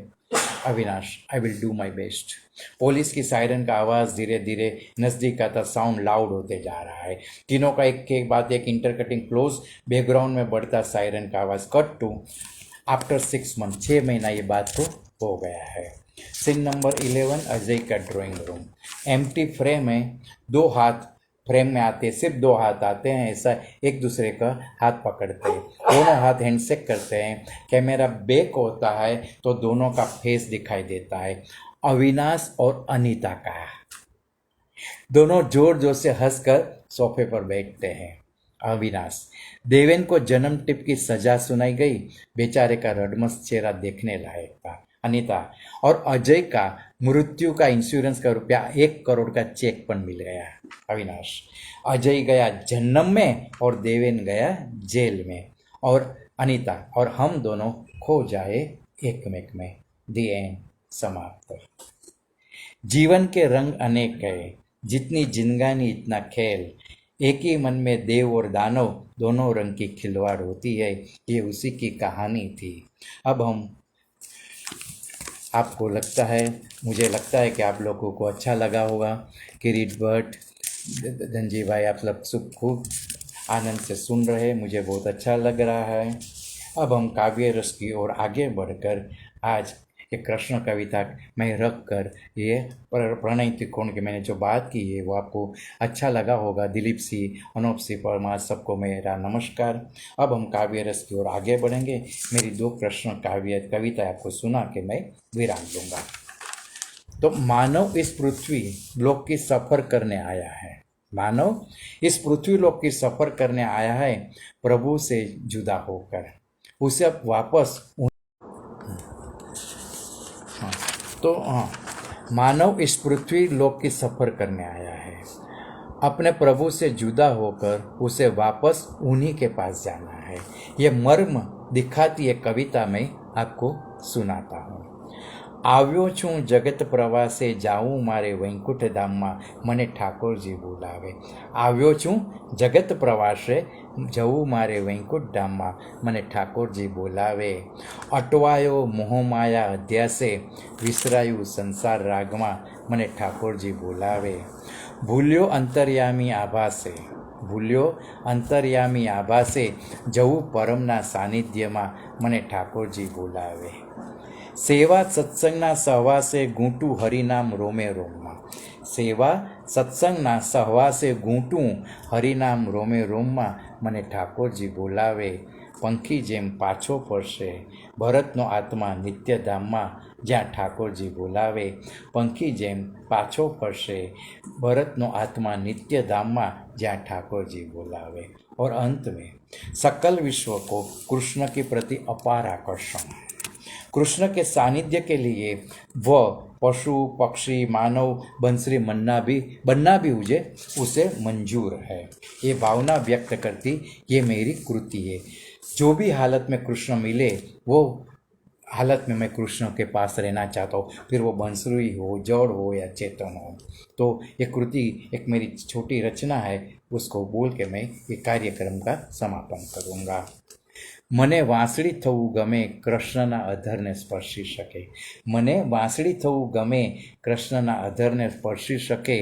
Avinash I will do my best. Police की सायरन का आवाज़ धीरे धीरे नज़दीक आता साउंड लाउड होते जा रहा है। तीनों का एक के बाद एक इंटरकटिंग क्लोज बैकग्राउंड में बढ़ता सायरन का आवाज़ कट टू आफ्टर 6 मंथ, 6 महीना ये बात को हो गया है। सीन नंबर 11 अजय का ड्राइंग रूम। एम्प्टी फ्रेम है, दो हाथ फ्रेम में आते, सिर्फ दो हाथ आते हैं, ऐसा एक दूसरे का हाथ पकड़ते हैं, दोनों हाथ हैंडशेक करते हैं। कैमरा बैक होता है तो दोनों का फेस दिखाई देता है, अविनाश और अनीता का। दोनों जोर जोर से हंसकर सोफे पर बैठते हैं। अविनाश, देवेन को जन्म टिप की सजा सुनाई गई, बेचारे का रडमस चेहरा देखने लायक था। अनीता, और अजय का मृत्यु का इंश्योरेंस का रुपया 1 करोड़ का चेक पण मिल गया। अविनाश, अजय गया जन्नम में और देवेन गया जेल में, और अनीता और हम दोनों खो जाए एकमेक में। दी एंड, समाप्त। जीवन के रंग अनेक है, जितनी जिंदगानी इतना खेल, एक ही मन में देव और दानव दोनों रंग की खिलवाड़ होती है, ये उसी की कहानी थी। अब हम आपको लगता है, मुझे लगता है कि आप लोगों को अच्छा लगा होगा। किरीट भट्ट, धनजी भाई, आप सब सुख खूब आनंद से सुन रहे, मुझे बहुत अच्छा लग रहा है। अब हम काव्य रस की ओर आगे बढ़कर आज एक कृष्ण कविता में रख कर ये प्रणय त्रिकोण की मैंने जो बात की है वो आपको अच्छा लगा होगा। दिलीप सिंह, अनूप सिंह परमार, सबको मेरा नमस्कार। अब हम काव्य रस की ओर आगे बढ़ेंगे। मेरी 2 कृष्ण काव्य कविता आपको सुना के मैं विराम दूंगा। तो मानव इस पृथ्वी लोक की सफ़र करने आया है, मानव इस पृथ्वी लोक की सफ़र करने आया है प्रभु से जुदा होकर, उसे अब वापस मानव इस पृथ्वी लोक की सफ़र करने आया है, अपने प्रभु से जुदा होकर उसे वापस उन्हीं के पास जाना है। ये मर्म दिखाती है कविता में आपको सुनाता हूँ। આવ્યો છું જગત પ્રવાસે જાઉં મારે વૈકુંઠ ધામમાં મને ઠાકોરજી બોલાવે। આવ્યો છું જગત પ્રવાસે જવું મારે વૈકુંઠ ધામમાં મને ઠાકોરજી બોલાવે। અટવાયો મોહમાયા અધ્યાસે વિસરાયું સંસાર રાગમાં મને ઠાકોરજી બોલાવે। ભૂલ્યો અંતર્યામી આભાસે, ભૂલ્યો અંતર્યામી આભાસે જવું પરમના સાનિધ્યમાં મને ઠાકોરજી બોલાવે। સેવા સત્સંગના સહવાસે ગૂંટું હરિનામ રોમે રોમમાં, સેવા સત્સંગના સહવાસે ગૂંટું હરિનામ રોમે રોમમાં મને ઠાકોરજી બોલાવે। પંખી જેમ પાછો ફરશે ભરતનો આત્મા નિત્યધામમાં જ્યાં ઠાકોરજી બોલાવે। પંખી જેમ પાછો ફરશે ભરતનો आत्मा नित्यधामમાં જ્યાં ઠાકોરજી બોલાવે। और अंत में सकल विश्व को कृष्ण के प्रति अपार आकर्षण, कृष्ण के सानिध्य के लिए वह पशु पक्षी मानव बंसरी बनना भी मुझे उसे मंजूर है। ये भावना व्यक्त करती ये मेरी कृति है। जो भी हालत में कृष्ण मिले वो हालत में मैं कृष्ण के पास रहना चाहता हूँ, फिर वो बंसुरी हो, जड़ हो या चेतन हो। तो ये कृति एक मेरी छोटी रचना है, उसको बोल के मैं ये कार्यक्रम का समापन करूँगा। મને વાંસળી થવું ગમે કૃષ્ણના અધરને સ્પર્શી શકે, મને વાંસળી થવું ગમે કૃષ્ણના અધરને સ્પર્શી શકે।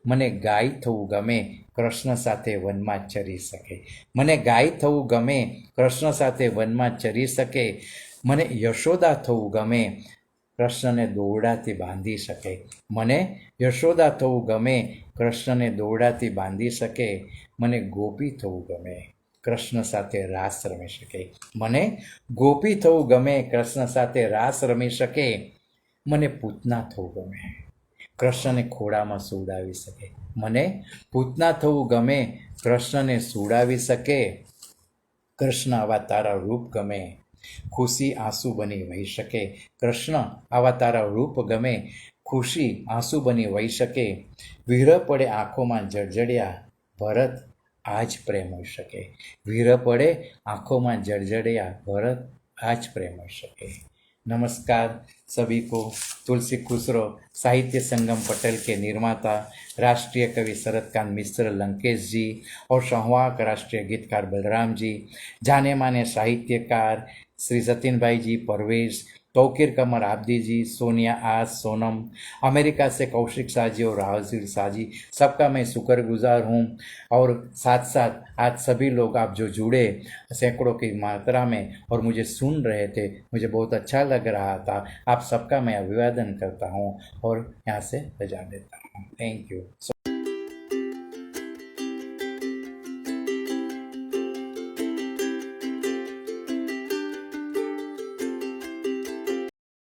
મને ગાય થવું ગમે કૃષ્ણ સાથે વનમાં ચરી શકે, મને ગાય થવું ગમે કૃષ્ણ સાથે વનમાં ચરી શકે। મને યશોદા થવું ગમે કૃષ્ણને દોરડાથી બાંધી શકે, મને યશોદા થવું ગમે કૃષ્ણને દોરડાથી બાંધી શકે। મને ગોપી થવું ગમે કૃષ્ણ સાથે રાસ રમી શકે, મને ગોપી થવું ગમે કૃષ્ણ સાથે રાસ રમી શકે। મને પૂતના થવું ગમે કૃષ્ણને ખોળામાં સુવડાવી શકે, મને પૂતના થવું ગમે કૃષ્ણને સુવડાવી શકે। કૃષ્ણ આવા તારા રૂપ ગમે ખુશી આંસુ બની વહી શકે, કૃષ્ણ આવા તારા રૂપ ગમે ખુશી આંસુ બની વહી શકે। વિરહ પડે આંખોમાં જળજળિયા ભરત आज प्रेम हो सके, वीर पड़े आँखों में जड़जड़िया भरत आज प्रेम हो सके। नमस्कार सभी को। तुलसी खुसरो साहित्य संगम पटल के निर्माता राष्ट्रीय कवि शरदकांत मिश्र लंकेश जी और संवाहक राष्ट्रीय गीतकार बलराम जी, जाने माने साहित्यकार श्री सतीन भाई जी परवेज, तौकीर कमर आब्दी जी, सोनिया आज, सोनम, अमेरिका से कौशिक साजी और राहजीर साजी, सबका मैं शुक्रगुजार हूँ। और साथ साथ आज सभी लोग आप जो जुड़े सैकड़ों की मात्रा में और मुझे सुन रहे थे, मुझे बहुत अच्छा लग रहा था। आप सबका मैं अभिवादन करता हूँ और यहाँ से रजा देता हूँ। Thank you.